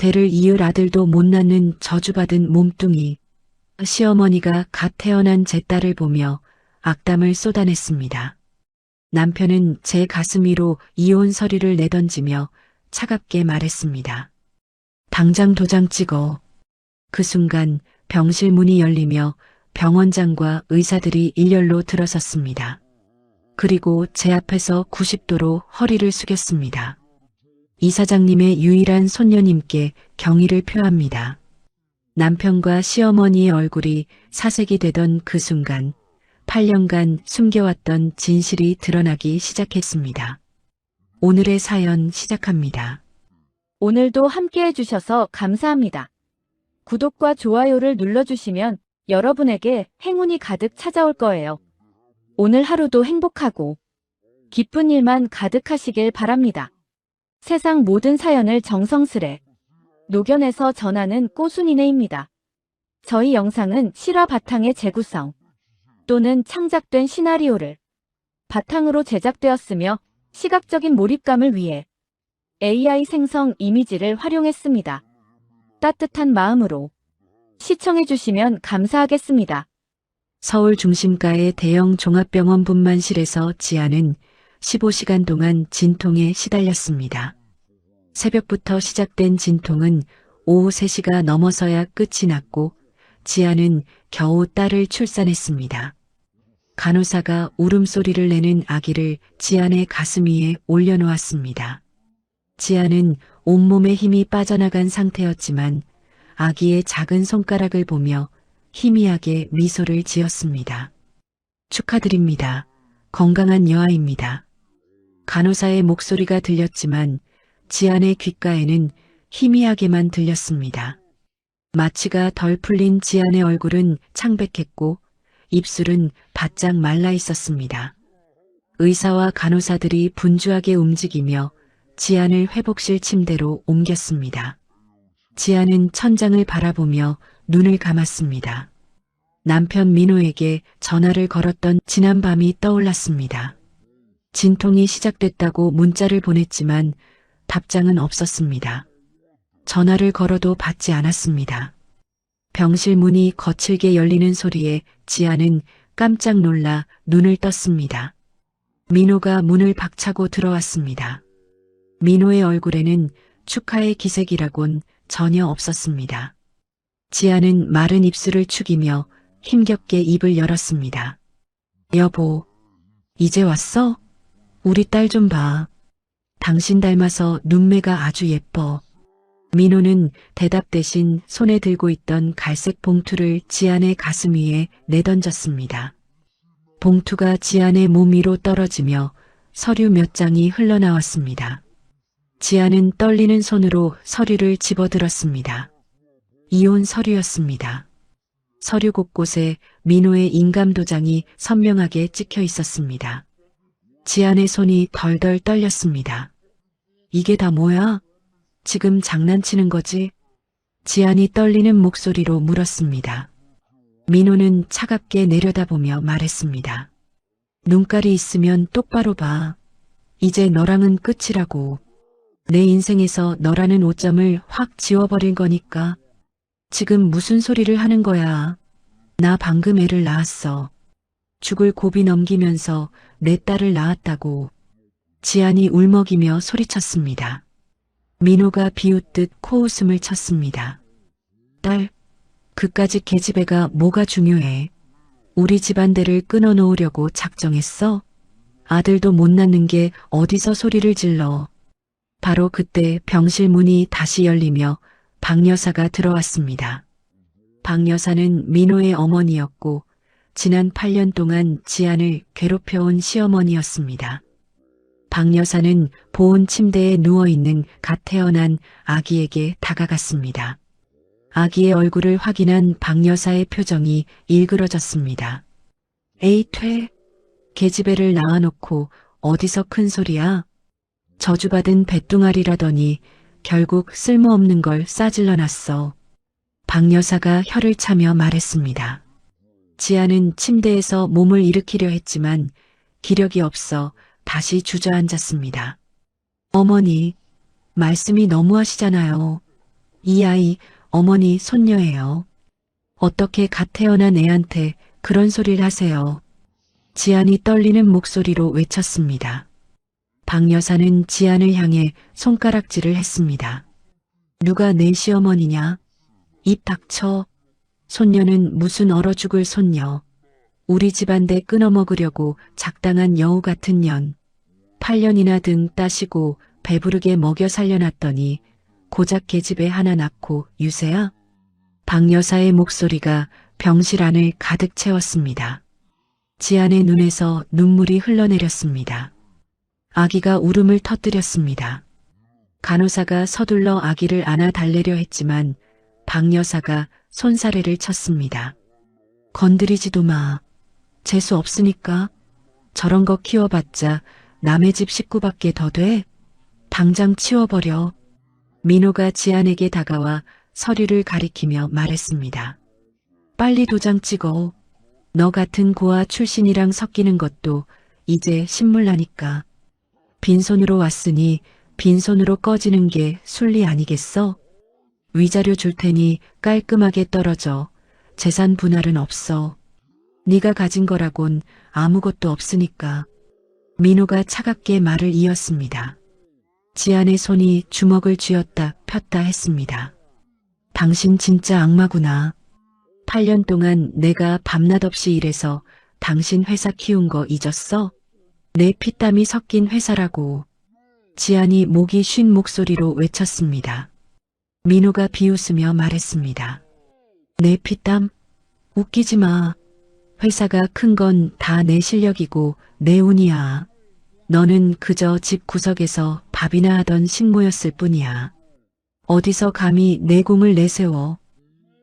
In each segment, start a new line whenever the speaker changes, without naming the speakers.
대를 이을 아들도 못 낳는 저주받은 몸뚱이. 시어머니가 갓 태어난 제 딸을 보며 악담을 쏟아냈습니다. 남편은 제 가슴 위로 이혼 서류를 내던지며 차갑게 말했습니다. 당장 도장 찍어. 그 순간 병실 문이 열리며 병원장과 의사들이 일렬로 들어섰습니다. 그리고 제 앞에서 90도로 허리를 숙였습니다. 이사장님의 유일한 손녀님께 경의를 표합니다. 남편과 시어머니의 얼굴이 사색이 되던 그 순간 8년간 숨겨왔던 진실이 드러나기 시작했습니다. 오늘의 사연 시작합니다.
오늘도 함께 해주셔서 감사합니다. 구독과 좋아요를 눌러주시면 여러분에게 행운이 가득 찾아올 거예요. 오늘 하루도 행복하고 기쁜 일만 가득하시길 바랍니다. 세상 모든 사연을 정성스레 녹여내서 전하는 꼬순이네입니다. 저희 영상은 실화 바탕의 재구성 또는 창작된 시나리오를 바탕으로 제작되었으며 시각적인 몰입감을 위해 AI 생성 이미지를 활용했습니다. 따뜻한 마음으로 시청해주시면 감사하겠습니다.
서울 중심가의 대형 종합병원 분만실에서 지아는 15시간 동안 진통에 시달렸습니다. 새벽부터 시작된 진통은 오후 3시가 넘어서야 끝이 났고 지아는 겨우 딸을 출산했습니다. 간호사가 울음소리를 내는 아기를 지안의 가슴 위에 올려놓았습니다. 지아는 온몸에 힘이 빠져나간 상태였지만 아기의 작은 손가락을 보며 희미하게 미소를 지었습니다. 축하드립니다. 건강한 여아입니다. 간호사의 목소리가 들렸지만 지안의 귓가에는 희미하게만 들렸습니다. 마취가 덜 풀린 지안의 얼굴은 창백했고 입술은 바짝 말라 있었습니다. 의사와 간호사들이 분주하게 움직이며 지안을 회복실 침대로 옮겼습니다. 지안은 천장을 바라보며 눈을 감았습니다. 남편 민호에게 전화를 걸었던 지난 밤이 떠올랐습니다. 진통이 시작됐다고 문자를 보냈지만 답장은 없었습니다. 전화를 걸어도 받지 않았습니다. 병실 문이 거칠게 열리는 소리에 지아는 깜짝 놀라 눈을 떴습니다. 민호가 문을 박차고 들어왔습니다. 민호의 얼굴에는 축하의 기색이라곤 전혀 없었습니다. 지아는 마른 입술을 축이며 힘겹게 입을 열었습니다. 여보, 이제 왔어? 우리 딸 좀 봐. 당신 닮아서 눈매가 아주 예뻐. 민호는 대답 대신 손에 들고 있던 갈색 봉투를 지안의 가슴 위에 내던졌습니다. 봉투가 지안의 몸 위로 떨어지며 서류 몇 장이 흘러나왔습니다. 지안은 떨리는 손으로 서류를 집어들었습니다. 이혼 서류였습니다. 서류 곳곳에 민호의 인감도장이 선명하게 찍혀 있었습니다. 지안의 손이 덜덜 떨렸습니다. 이게 다 뭐야? 지금 장난치는 거지? 지안이 떨리는 목소리로 물었습니다. 민호는 차갑게 내려다보며 말했습니다. 눈깔이 있으면 똑바로 봐. 이제 너랑은 끝이라고. 내 인생에서 너라는 오점을 확 지워버릴 거니까. 지금 무슨 소리를 하는 거야. 나 방금 애를 낳았어. 죽을 고비 넘기면서 내 딸을 낳았다고. 지안이 울먹이며 소리쳤습니다. 민호가 비웃듯 코웃음을 쳤습니다. 딸, 그까짓 계집애가 뭐가 중요해. 우리 집안대를 끊어놓으려고 작정했어? 아들도 못 낳는 게 어디서 소리를 질러. 바로 그때 병실 문이 다시 열리며 박 여사가 들어왔습니다. 박 여사는 민호의 어머니였고 지난 8년 동안 지안을 괴롭혀온 시어머니였습니다. 박 여사는 보온 침대에 누워있는 갓 태어난 아기에게 다가갔습니다. 아기의 얼굴을 확인한 박 여사의 표정이 일그러졌습니다. 에이 퇴, 계집애를 낳아놓고 어디서 큰 소리야? 저주받은 배뚱아리라더니 결국 쓸모없는 걸 싸질러 놨어. 박 여사가 혀를 차며 말했습니다. 지아는 침대에서 몸을 일으키려 했지만 기력이 없어 다시 주저앉았습니다. 어머니, 말씀이 너무하시잖아요. 이 아이 어머니 손녀예요. 어떻게 갓 태어난 애한테 그런 소리를 하세요. 지안이 떨리는 목소리로 외쳤습니다. 박 여사는 지안을 향해 손가락질을 했습니다. 누가 내 시어머니냐? 입 닥쳐. 손녀는 무슨 얼어 죽을 손녀. 우리 집안대 끊어먹으려고 작당한 여우 같은 년. 8년이나 등 따시고 배부르게 먹여 살려놨더니 고작 계집애 하나 낳고 유세야? 박 여사의 목소리가 병실 안을 가득 채웠습니다. 지안의 눈에서 눈물이 흘러내렸습니다. 아기가 울음을 터뜨렸습니다. 간호사가 서둘러 아기를 안아 달래려 했지만 박 여사가 손사래를 쳤습니다. 건드리지도 마. 재수 없으니까. 저런 거 키워봤자 남의 집 식구밖에 더 돼. 당장 치워버려. 민호가 지안에게 다가와 서류를 가리키며 말했습니다. 빨리 도장 찍어. 너 같은 고아 출신이랑 섞이는 것도 이제 신물나니까. 빈손으로 왔으니 빈손으로 꺼지는 게 순리 아니겠어? 위자료 줄 테니 깔끔하게 떨어져. 재산 분할은 없어. 네가 가진 거라곤 아무것도 없으니까. 민호가 차갑게 말을 이었습니다. 지안의 손이 주먹을 쥐었다 폈다 했습니다. 당신 진짜 악마구나. 8년 동안 내가 밤낮 없이 일해서 당신 회사 키운 거 잊었어? 내 피땀이 섞인 회사라고. 지안이 목이 쉰 목소리로 외쳤습니다. 민호가 비웃으며 말했습니다. 내 피땀? 웃기지 마. 회사가 큰 건 다 내 실력이고 내 운이야. 너는 그저 집 구석에서 밥이나 하던 식모였을 뿐이야. 어디서 감히 내 공을 내세워.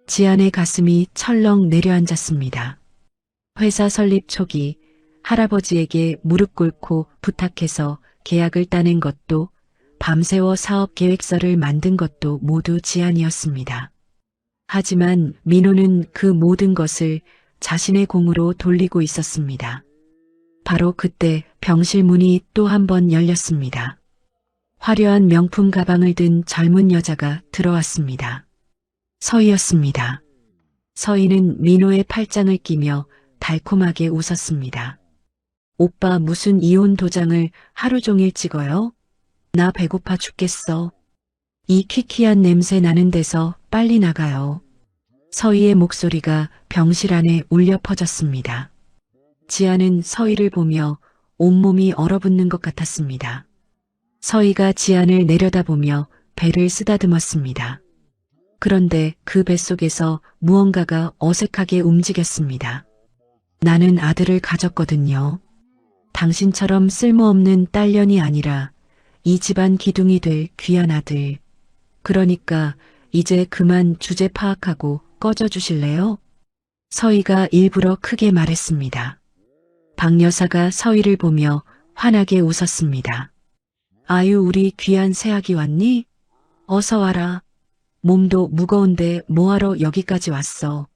지안의 가슴이 철렁 내려앉았습니다. 회사 설립 초기 할아버지에게 무릎 꿇고 부탁해서 계약을 따낸 것도 밤새워 사업 계획서를 만든 것도 모두 지안이었습니다. 하지만 민호는 그 모든 것을 자신의 공으로 돌리고 있었습니다. 바로 그때 병실 문이 또 한 번 열렸습니다. 화려한 명품 가방을 든 젊은 여자가 들어왔습니다. 서희였습니다. 서희는 민호의 팔짱을 끼며 달콤하게 웃었습니다. 오빠 무슨 이혼 도장을 하루 종일 찍어요? 나 배고파 죽겠어. 이 퀴퀴한 냄새 나는 데서 빨리 나가요. 서희의 목소리가 병실 안에 울려 퍼졌습니다. 지안은 서희를 보며 온몸이 얼어붙는 것 같았습니다. 서희가 지안을 내려다보며 배를 쓰다듬었습니다. 그런데 그 뱃속에서 무언가가 어색하게 움직였습니다. 나는 아들을 가졌거든요. 당신처럼 쓸모없는 딸년이 아니라 이 집안 기둥이 될 귀한 아들. 그러니까 이제 그만 주제 파악하고 꺼져 주실래요? 서희가 일부러 크게 말했습니다. 박 여사가 서희를 보며 환하게 웃었습니다. 아유, 우리 귀한 새아기 왔니? 어서 와라. 몸도 무거운데 뭐하러 여기까지 왔어.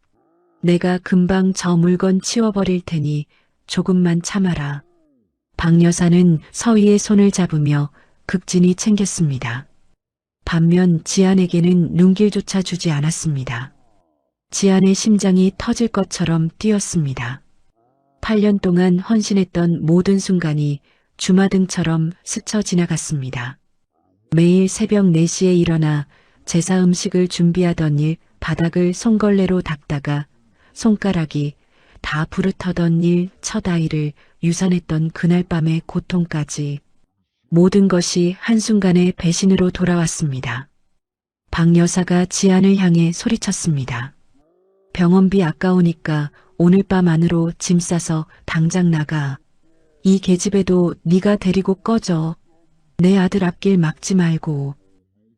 내가 금방 저 물건 치워버릴 테니 조금만 참아라. 박 여사는 서희의 손을 잡으며 극진히 챙겼습니다. 반면 지안에게는 눈길조차 주지 않았습니다. 지안의 심장이 터질 것처럼 뛰었습니다. 8년 동안 헌신했던 모든 순간이 주마등처럼 스쳐 지나갔습니다. 매일 새벽 4시에 일어나 제사 음식을 준비하던 일, 바닥을 손걸레로 닦다가 손가락이 다 부르터던 일, 첫 아이를 유산했던 그날 밤의 고통까지 모든 것이 한순간에 배신으로 돌아왔습니다. 박 여사가 지안을 향해 소리쳤습니다. 병원비 아까우니까 오늘 밤 안으로 짐 싸서 당장 나가. 이 계집애도 네가 데리고 꺼져. 내 아들 앞길 막지 말고.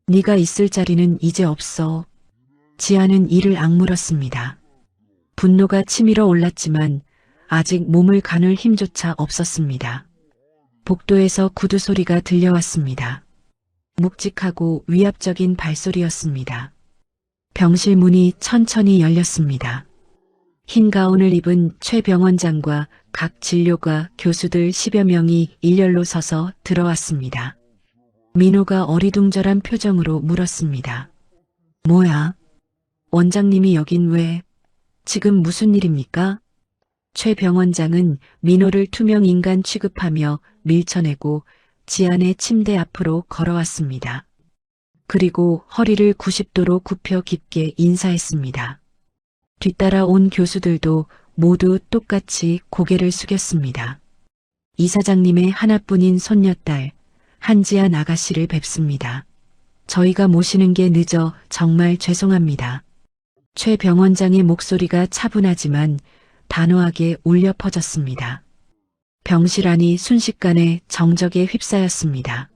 네가 있을 자리는 이제 없어. 지안은 이를 악물었습니다. 분노가 치밀어 올랐지만 아직 몸을 가눌 힘조차 없었습니다. 복도에서 구두 소리가 들려왔습니다. 묵직하고 위압적인 발소리였습니다. 병실 문이 천천히 열렸습니다. 흰 가운을 입은 최 병원장과 각 진료과 교수들 10여 명이 일렬로 서서 들어왔습니다. 민호가 어리둥절한 표정으로 물었습니다. 뭐야? 원장님이 여긴 왜? 지금 무슨 일입니까? 최 병원장은 민호를 투명 인간 취급하며 밀쳐내고 지안의 침대 앞으로 걸어왔습니다. 그리고 허리를 90도로 굽혀 깊게 인사했습니다. 뒤따라 온 교수들도 모두 똑같이 고개를 숙였습니다. 이사장님의 하나뿐인 손녀딸 한지안 아가씨를 뵙습니다. 저희가 모시는 게 늦어 정말 죄송합니다. 최 병원장의 목소리가 차분하지만 단호하게 울려 퍼졌습니다. 병실 안이 순식간에 정적에 휩싸였습니다.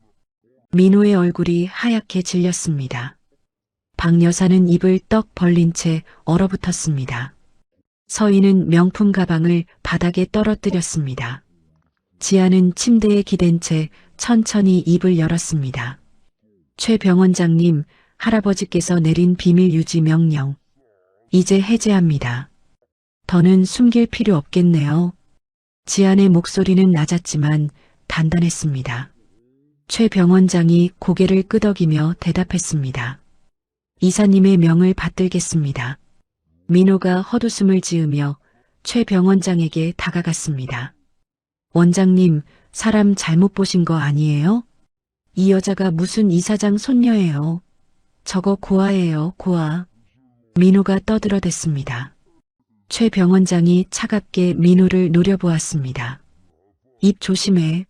민호의 얼굴이 하얗게 질렸습니다. 박 여사는 입을 떡 벌린 채 얼어붙었습니다. 서인은 명품 가방을 바닥에 떨어뜨렸습니다. 지아는 침대에 기댄 채 천천히 입을 열었습니다. 최 병원장님, 할아버지께서 내린 비밀 유지 명령. 이제 해제합니다. 더는 숨길 필요 없겠네요. 지안의 목소리는 낮았지만 단단했습니다. 최 병원장이 고개를 끄덕이며 대답했습니다. 이사님의 명을 받들겠습니다. 민호가 헛웃음을 지으며 최 병원장에게 다가갔습니다. 원장님, 사람 잘못 보신 거 아니에요? 이 여자가 무슨 이사장 손녀예요. 저거 고아예요, 고아. 민호가 떠들어댔습니다. 최 병원장이 차갑게 민호를 노려보았습니다. 입 조심해.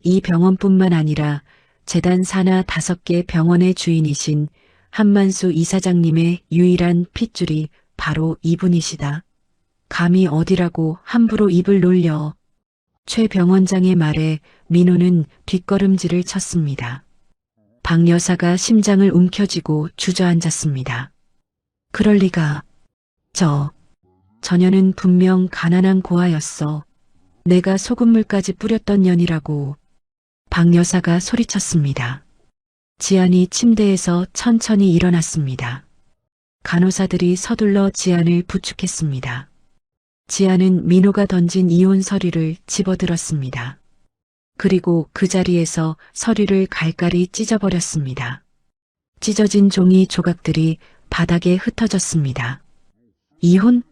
이 병원뿐만 아니라 재단 산하 5개 병원의 주인이신 한만수 이사장님의 유일한 핏줄이 바로 이분이시다. 감히 어디라고 함부로 입을 놀려. 최 병원장의 말에 민호는 뒷걸음질을 쳤습니다. 박 여사가 심장을 움켜쥐고 주저앉았습니다. 그럴 리가. 저녀는 분명 가난한 고아였어. 내가 소금물까지 뿌렸던 년이라고. 박 여사가 소리쳤습니다. 지안이 침대에서 천천히 일어났습니다. 간호사들이 서둘러 지안을 부축했습니다. 지안은 민호가 던진 이혼 서류를 집어들었습니다. 그리고 그 자리에서 서류를 갈갈이 찢어버렸습니다. 찢어진 종이 조각들이 바닥에 흩어졌습니다. 이혼?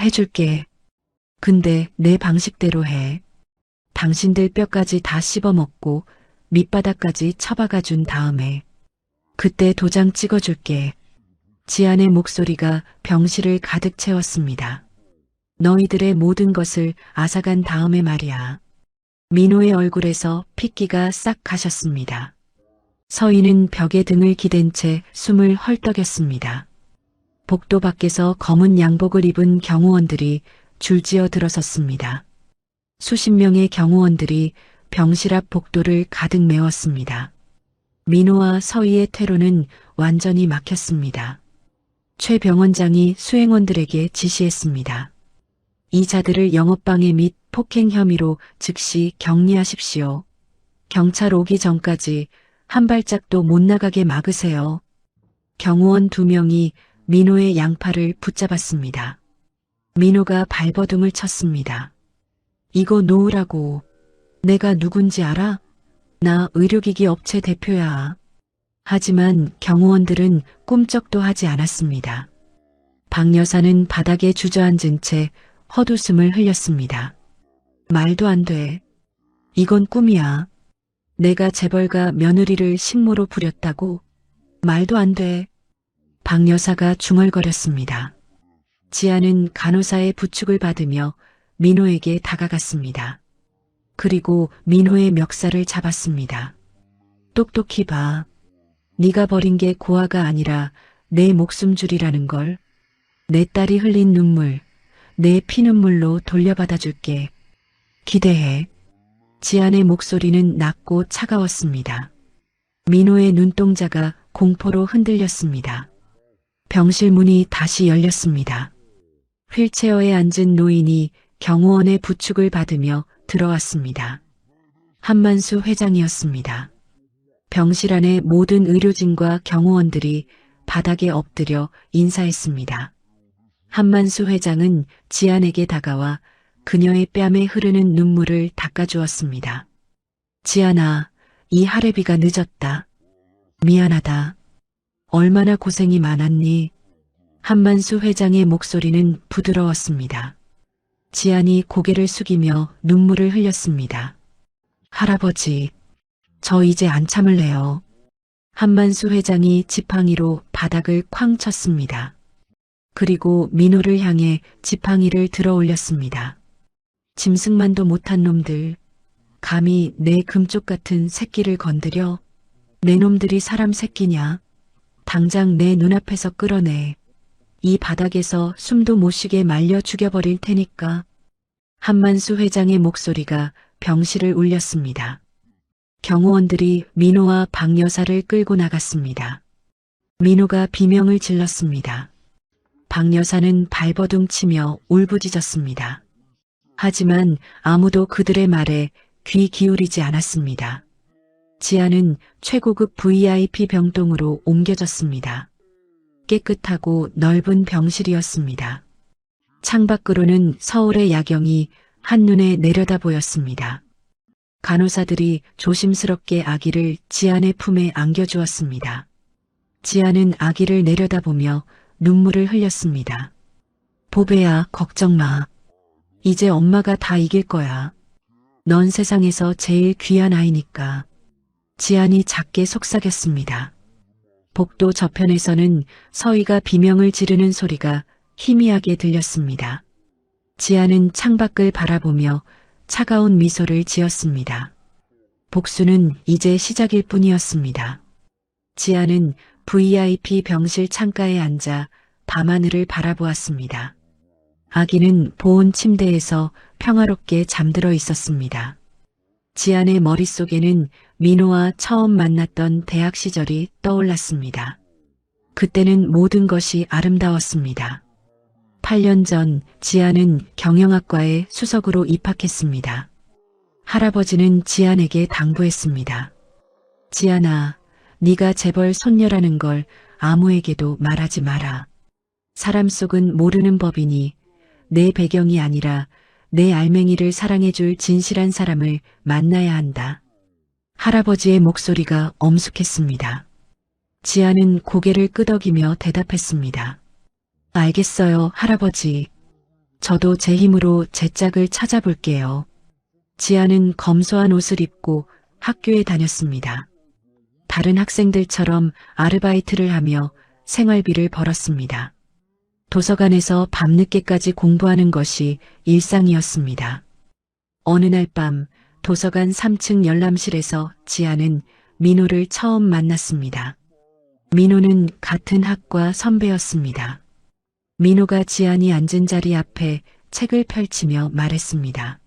해줄게. 근데 내 방식대로 해. 당신들 뼈까지 다 씹어먹고 밑바닥까지 처박아준 다음에 그때 도장 찍어줄게. 지안의 목소리가 병실을 가득 채웠습니다. 너희들의 모든 것을 앗아간 다음에 말이야. 민호의 얼굴에서 핏기가 싹 가셨습니다. 서인은 벽에 등을 기댄 채 숨을 헐떡였습니다. 복도 밖에서 검은 양복을 입은 경호원들이 줄지어 들어섰습니다. 수십 명의 경호원들이 병실 앞 복도를 가득 메웠습니다. 민호와 서희의 퇴로는 완전히 막혔습니다. 최 병원장이 수행원들에게 지시했습니다. 이 자들을 영업방해 및 폭행 혐의로 즉시 격리하십시오. 경찰 오기 전까지 한 발짝도 못 나가게 막으세요. 경호원 2명이 민호의 양팔을 붙잡았습니다. 민호가 발버둥을 쳤습니다. 이거 놓으라고. 내가 누군지 알아? 나 의료기기 업체 대표야. 하지만 경호원들은 꿈쩍도 하지 않았습니다. 박 여사는 바닥에 주저앉은 채 헛웃음을 흘렸습니다. 말도 안 돼. 이건 꿈이야. 내가 재벌가 며느리를 식모로 부렸다고? 말도 안 돼. 박 여사가 중얼거렸습니다. 지아는 간호사의 부축을 받으며 민호에게 다가갔습니다. 그리고 민호의 멱살을 잡았습니다. 똑똑히 봐. 네가 버린 게 고아가 아니라 내 목숨줄이라는 걸. 내 딸이 흘린 눈물, 내 피눈물로 돌려받아 줄게. 기대해. 지안의 목소리는 낮고 차가웠습니다. 민호의 눈동자가 공포로 흔들렸습니다. 병실 문이 다시 열렸습니다. 휠체어에 앉은 노인이 경호원의 부축을 받으며 들어왔습니다. 한만수 회장이었습니다. 병실 안의 모든 의료진과 경호원들이 바닥에 엎드려 인사했습니다. 한만수 회장은 지안에게 다가와 그녀의 뺨에 흐르는 눈물을 닦아주었습니다. 지안아, 이 할애비가 늦었다. 미안하다. 얼마나 고생이 많았니? 한만수 회장의 목소리는 부드러웠습니다. 지안이 고개를 숙이며 눈물을 흘렸습니다. 할아버지, 저 이제 안 참을래요. 한만수 회장이 지팡이로 바닥을 쾅 쳤습니다. 그리고 민호를 향해 지팡이를 들어 올렸습니다. 짐승만도 못한 놈들, 감히 내 금쪽 같은 새끼를 건드려? 내 놈들이 사람 새끼냐? 당장 내 눈앞에서 끌어내. 이 바닥에서 숨도 못 쉬게 말려 죽여버릴 테니까. 한만수 회장의 목소리가 병실을 울렸습니다. 경호원들이 민호와 박 여사를 끌고 나갔습니다. 민호가 비명을 질렀습니다. 박 여사는 발버둥 치며 울부짖었습니다. 하지만 아무도 그들의 말에 귀 기울이지 않았습니다. 지안은 최고급 VIP 병동으로 옮겨졌습니다. 깨끗하고 넓은 병실이었습니다. 창밖으로는 서울의 야경이 한눈에 내려다 보였습니다. 간호사들이 조심스럽게 아기를 지안의 품에 안겨주었습니다. 지안은 아기를 내려다보며 눈물을 흘렸습니다. 보배야, 걱정 마. 이제 엄마가 다 이길 거야. 넌 세상에서 제일 귀한 아이니까. 지안이 작게 속삭였습니다. 복도 저편에서는 서희가 비명을 지르는 소리가 희미하게 들렸습니다. 지안은 창밖을 바라보며 차가운 미소를 지었습니다. 복수는 이제 시작일 뿐이었습니다. 지안은 VIP 병실 창가에 앉아 밤하늘을 바라보았습니다. 아기는 보온 침대에서 평화롭게 잠들어 있었습니다. 지안의 머릿속에는 민호와 처음 만났던 대학 시절이 떠올랐습니다. 그때는 모든 것이 아름다웠습니다. 8년 전 지안은 경영학과에 수석으로 입학했습니다. 할아버지는 지안에게 당부했습니다. 지안아, 네가 재벌 손녀라는 걸 아무에게도 말하지 마라. 사람 속은 모르는 법이니 내 배경이 아니라 내 알맹이를 사랑해줄 진실한 사람을 만나야 한다. 할아버지의 목소리가 엄숙했습니다. 지안은 고개를 끄덕이며 대답했습니다. 알겠어요, 할아버지. 저도 제 힘으로 제 짝을 찾아볼게요. 지안은 검소한 옷을 입고 학교에 다녔습니다. 다른 학생들처럼 아르바이트를 하며 생활비를 벌었습니다. 도서관에서 밤늦게까지 공부하는 것이 일상이었습니다. 어느 날 밤 도서관 3층 열람실에서 지안은 민호를 처음 만났습니다. 민호는 같은 학과 선배였습니다. 민호가 지안이 앉은 자리 앞에 책을 펼치며 말했습니다.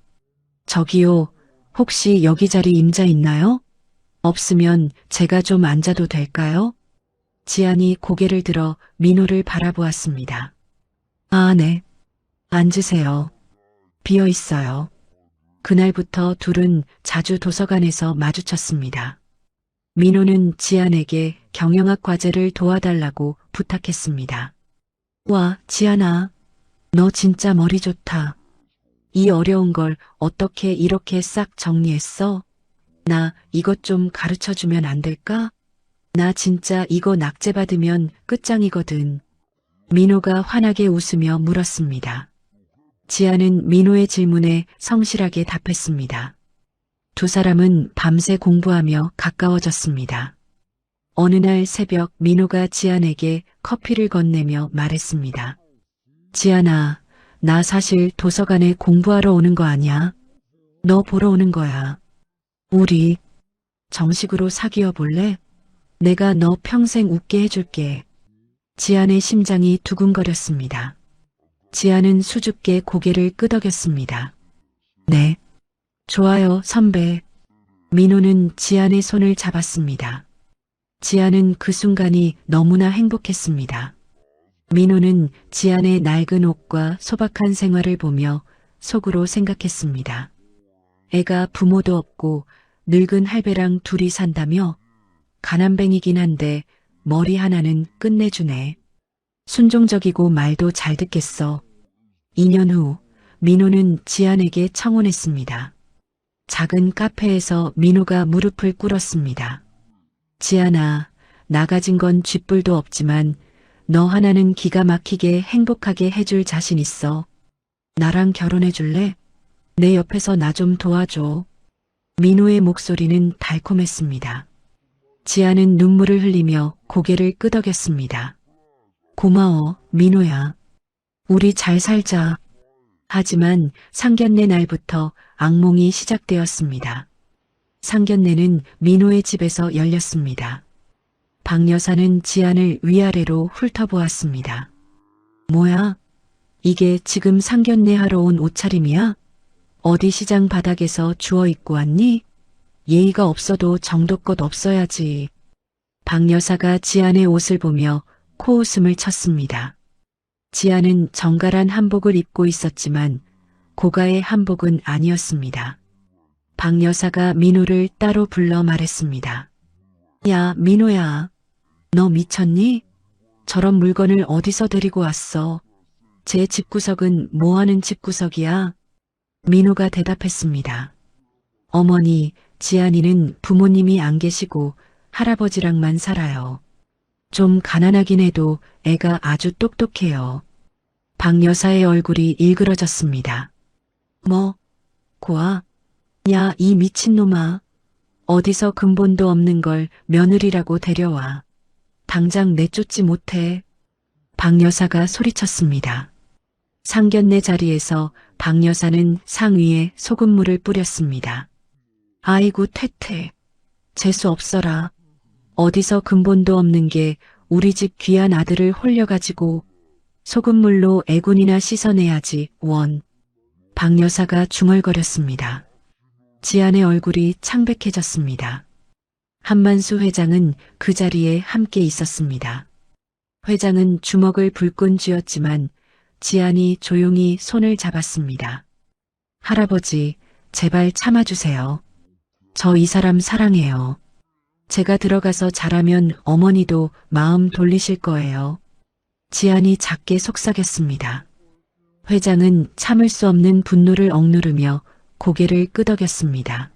저기요, 혹시 여기 자리 임자 있나요? 없으면 제가 좀 앉아도 될까요? 지안이 고개를 들어 민호를 바라보았습니다. 아, 네. 앉으세요. 비어 있어요. 그날부터 둘은 자주 도서관에서 마주쳤습니다. 민호는 지안에게 경영학 과제를 도와달라고 부탁했습니다. 와, 지안아, 너 진짜 머리 좋다. 이 어려운 걸 어떻게 이렇게 싹 정리했어? 나 이것 좀 가르쳐주면 안 될까? 나 진짜 이거 낙제받으면 끝장이거든. 민호가 환하게 웃으며 물었습니다. 지안은 민호의 질문에 성실하게 답했습니다. 두 사람은 밤새 공부하며 가까워졌습니다. 어느 날 새벽 민호가 지안에게 커피를 건네며 말했습니다. 지안아, 나 사실 도서관에 공부하러 오는 거 아니야? 너 보러 오는 거야. 우리 정식으로 사귀어 볼래? 내가 너 평생 웃게 해줄게. 지안의 심장이 두근거렸습니다. 지안은 수줍게 고개를 끄덕였습니다. 네. 좋아요, 선배. 민호는 지안의 손을 잡았습니다. 지안은 그 순간이 너무나 행복했습니다. 민호는 지안의 낡은 옷과 소박한 생활을 보며 속으로 생각했습니다. 애가 부모도 없고 늙은 할배랑 둘이 산다며? 가난뱅이긴 한데 머리 하나는 끝내주네. 순종적이고 말도 잘 듣겠어. 2년 후 민호는 지안에게 청혼했습니다. 작은 카페에서 민호가 무릎을 꿇었습니다. 지안아, 나 가진 건 쥐뿔도 없지만 너 하나는 기가 막히게 행복하게 해줄 자신 있어. 나랑 결혼해 줄래? 내 옆에서 나 좀 도와줘. 민호의 목소리는 달콤했습니다. 지아는 눈물을 흘리며 고개를 끄덕였습니다. 고마워, 민호야. 우리 잘 살자. 하지만 상견례 날부터 악몽이 시작되었습니다. 상견례는 민호의 집에서 열렸습니다. 박 여사는 지안을 위아래로 훑어보았습니다. 뭐야? 이게 지금 상견례 하러 온 옷차림이야? 어디 시장 바닥에서 주워 입고 왔니? 예의가 없어도 정도껏 없어야지. 박 여사가 지안의 옷을 보며 코웃음을 쳤습니다. 지안은 정갈한 한복을 입고 있었지만 고가의 한복은 아니었습니다. 박 여사가 민호를 따로 불러 말했습니다. 야, 민호야. 너 미쳤니? 저런 물건을 어디서 데리고 왔어? 제 집구석은 뭐하는 집구석이야? 민호가 대답했습니다. 어머니, 지안이는 부모님이 안 계시고 할아버지랑만 살아요. 좀 가난하긴 해도 애가 아주 똑똑해요. 박 여사의 얼굴이 일그러졌습니다. 뭐? 고아? 야, 이 미친놈아. 어디서 근본도 없는 걸 며느리라고 데려와. 당장 내쫓지 못해. 박 여사가 소리쳤습니다. 상견례 자리에서 박 여사는 상 위에 소금물을 뿌렸습니다. 아이고 태태. 재수 없어라. 어디서 근본도 없는 게 우리 집 귀한 아들을 홀려가지고 소금물로 애군이나 씻어내야지 원. 박 여사가 중얼거렸습니다. 지안의 얼굴이 창백해졌습니다. 한만수 회장은 그 자리에 함께 있었습니다. 회장은 주먹을 불끈 쥐었지만 지안이 조용히 손을 잡았습니다. 할아버지, 제발 참아주세요. 저 이 사람 사랑해요. 제가 들어가서 잘하면 어머니도 마음 돌리실 거예요. 지안이 작게 속삭였습니다. 회장은 참을 수 없는 분노를 억누르며 고개를 끄덕였습니다.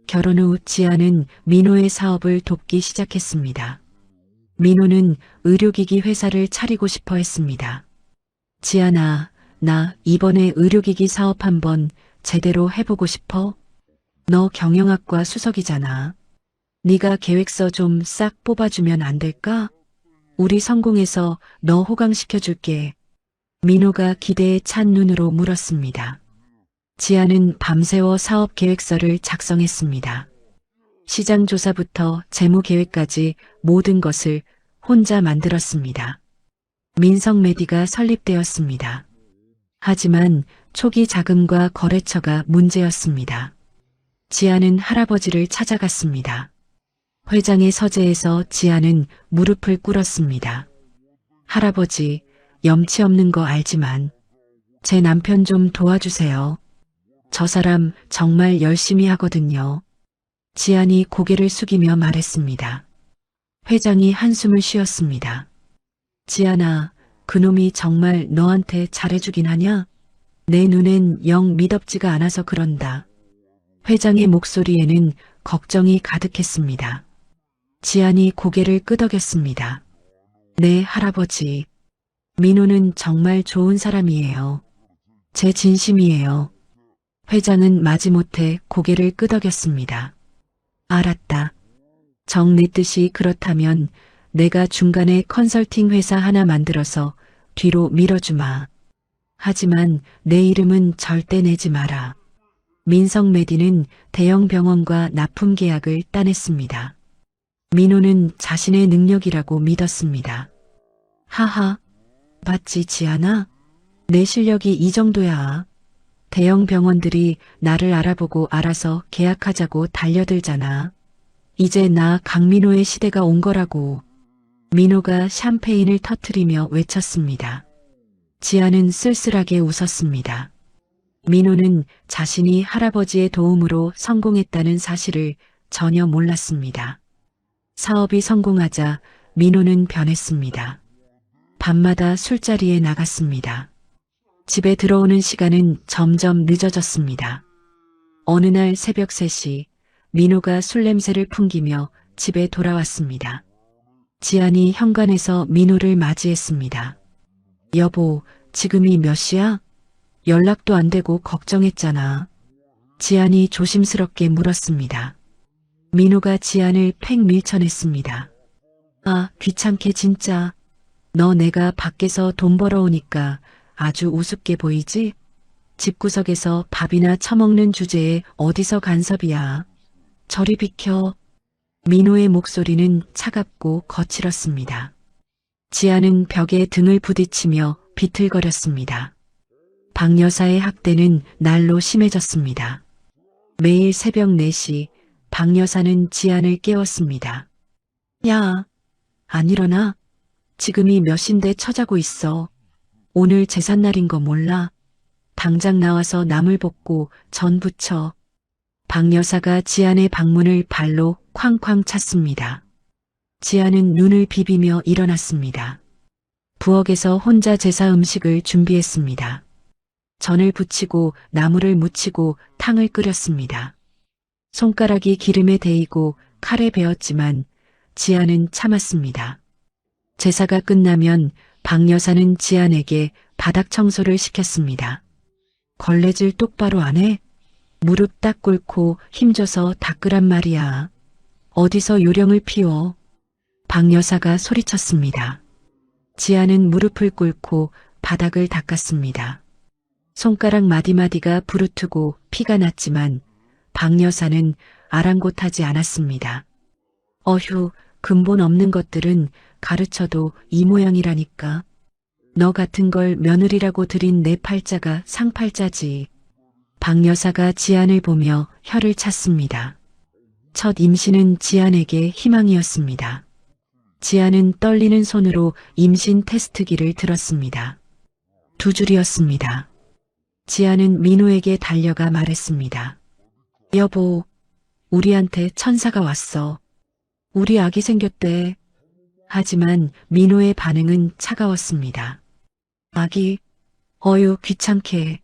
결혼 후 지안은 민호의 사업을 돕기 시작했습니다. 민호는 의료기기 회사를 차리고 싶어 했습니다. 지안아, 나 이번에 의료기기 사업 한번 제대로 해보고 싶어. 너 경영학과 수석이잖아. 네가 계획서 좀 싹 뽑아주면 안 될까? 우리 성공해서 너 호강시켜줄게. 민호가 기대에 찬 눈으로 물었습니다. 지안은 밤새워 사업 계획서를 작성했습니다. 시장 조사부터 재무 계획까지 모든 것을 혼자 만들었습니다. 민성 메디가 설립되었습니다. 하지만 초기 자금과 거래처가 문제였습니다. 지안은 할아버지를 찾아갔습니다. 회장의 서재에서 지안은 무릎을 꿇었습니다. 할아버지, 염치 없는 거 알지만 제 남편 좀 도와주세요. 저 사람 정말 열심히 하거든요. 지안이 고개를 숙이며 말했습니다. 회장이 한숨을 쉬었습니다. 지안아, 그놈이 정말 너한테 잘해주긴 하냐? 내 눈엔 영 미덥지가 않아서 그런다. 회장의 목소리에는 걱정이 가득했습니다. 지안이 고개를 끄덕였습니다. 네, 할아버지. 민호는 정말 좋은 사람이에요. 제 진심이에요. 회장은 마지못해 고개를 끄덕였습니다. 알았다. 정 내 뜻이 그렇다면 내가 중간에 컨설팅 회사 하나 만들어서 뒤로 밀어주마. 하지만 내 이름은 절대 내지 마라. 민성 메디는 대형 병원과 납품 계약을 따냈습니다. 민호는 자신의 능력이라고 믿었습니다. 하하, 맞지 지안아? 내 실력이 이 정도야. 대형 병원들이 나를 알아보고 알아서 계약하자고 달려들잖아. 이제 나 강민호의 시대가 온 거라고. 민호가 샴페인을 터뜨리며 외쳤습니다. 지안은 쓸쓸하게 웃었습니다. 민호는 자신이 할아버지의 도움으로 성공했다는 사실을 전혀 몰랐습니다. 사업이 성공하자 민호는 변했습니다. 밤마다 술자리에 나갔습니다. 집에 들어오는 시간은 점점 늦어졌습니다. 어느 날 새벽 3시 민호가 술 냄새를 풍기며 집에 돌아왔습니다. 지안이 현관에서 민호를 맞이했습니다. 여보, 지금이 몇 시야? 연락도 안 되고 걱정했잖아. 지안이 조심스럽게 물었습니다. 민호가 지안을 팩 밀쳐냈습니다. 아, 귀찮게 진짜. 너 내가 밖에서 돈 벌어오니까 아주 우습게 보이지? 집구석에서 밥이나 처먹는 주제에 어디서 간섭이야. 저리 비켜. 민호의 목소리는 차갑고 거칠었습니다. 지아는 벽에 등을 부딪히며 비틀거렸습니다. 박 여사의 학대는 날로 심해졌습니다. 매일 새벽 4시 박 여사는 지안을 깨웠습니다. 야, 안 일어나? 지금이 몇 시인데 처자고 있어. 오늘 제삿날인 거 몰라? 당장 나와서 나물 볶고 전 부쳐. 박 여사가 지안의 방문을 발로 쾅쾅 찼습니다. 지안은 눈을 비비며 일어났습니다. 부엌에서 혼자 제사 음식을 준비했습니다. 전을 부치고 나물을 무치고 탕을 끓였습니다. 손가락이 기름에 데이고 칼에 베었지만 지안은 참았습니다. 제사가 끝나면 박 여사는 지안에게 바닥 청소를 시켰습니다. 걸레질 똑바로 안 해? 무릎 딱 꿇고 힘줘서 닦으란 말이야. 어디서 요령을 피워? 박 여사가 소리쳤습니다. 지아는 무릎을 꿇고 바닥을 닦았습니다. 손가락 마디마디가 부르트고 피가 났지만 박 여사는 아랑곳하지 않았습니다. 어휴, 근본 없는 것들은 가르쳐도 이 모양이라니까. 너 같은 걸 며느리라고 들인 내 팔자가 상팔자지. 박 여사가 지안을 보며 혀를 찼습니다. 첫 임신은 지안에게 희망이었습니다. 지안은 떨리는 손으로 임신 테스트기를 들었습니다. 2줄이었습니다. 지안은 민호에게 달려가 말했습니다. 여보, 우리한테 천사가 왔어. 우리 아기 생겼대. 하지만 민호의 반응은 차가웠습니다. 아기? 어휴, 귀찮게.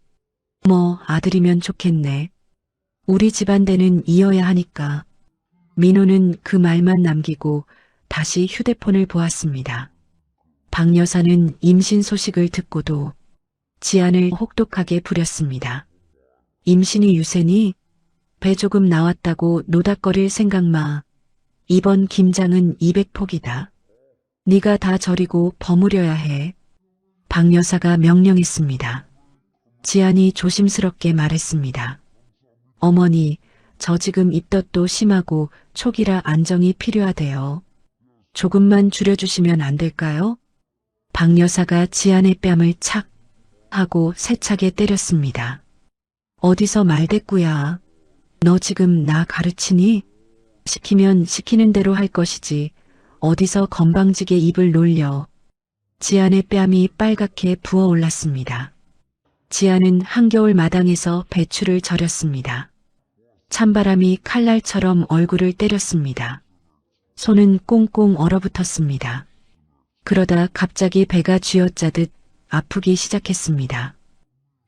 뭐 아들이면 좋겠네. 우리 집안대는 이어야 하니까. 민호는 그 말만 남기고 다시 휴대폰을 보았습니다. 박 여사는 임신 소식을 듣고도 지안을 혹독하게 부렸습니다. 임신이 유세니? 배 조금 나왔다고 노닥거릴 생각 마. 이번 김장은 200폭이다. 네가 다 저리고 버무려야 해. 박 여사가 명령했습니다. 지안이 조심스럽게 말했습니다. 어머니, 저 지금 입덧도 심하고 초기라 안정이 필요하대요. 조금만 줄여주시면 안 될까요? 박 여사가 지안의 뺨을 착 하고 세차게 때렸습니다. 어디서 말대꾸야. 너 지금 나 가르치니? 시키면 시키는 대로 할 것이지. 어디서 건방지게 입을 놀려. 지안의 뺨이 빨갛게 부어올랐습니다. 지안은 한겨울 마당에서 배추를 절였습니다. 찬바람이 칼날처럼 얼굴을 때렸습니다. 손은 꽁꽁 얼어붙었습니다. 그러다 갑자기 배가 쥐어짜듯 아프기 시작했습니다.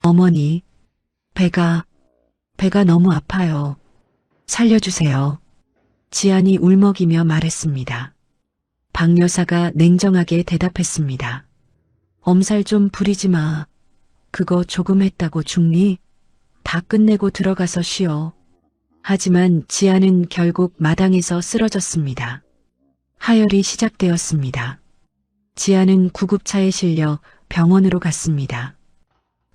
어머니, 배가 너무 아파요. 살려주세요. 지안이 울먹이며 말했습니다. 박 여사가 냉정하게 대답했습니다. 엄살 좀 부리지 마. 그거 조금 했다고 죽니? 다 끝내고 들어가서 쉬어. 하지만 지안은 결국 마당에서 쓰러졌습니다. 하혈이 시작되었습니다. 지안은 구급차에 실려 병원으로 갔습니다.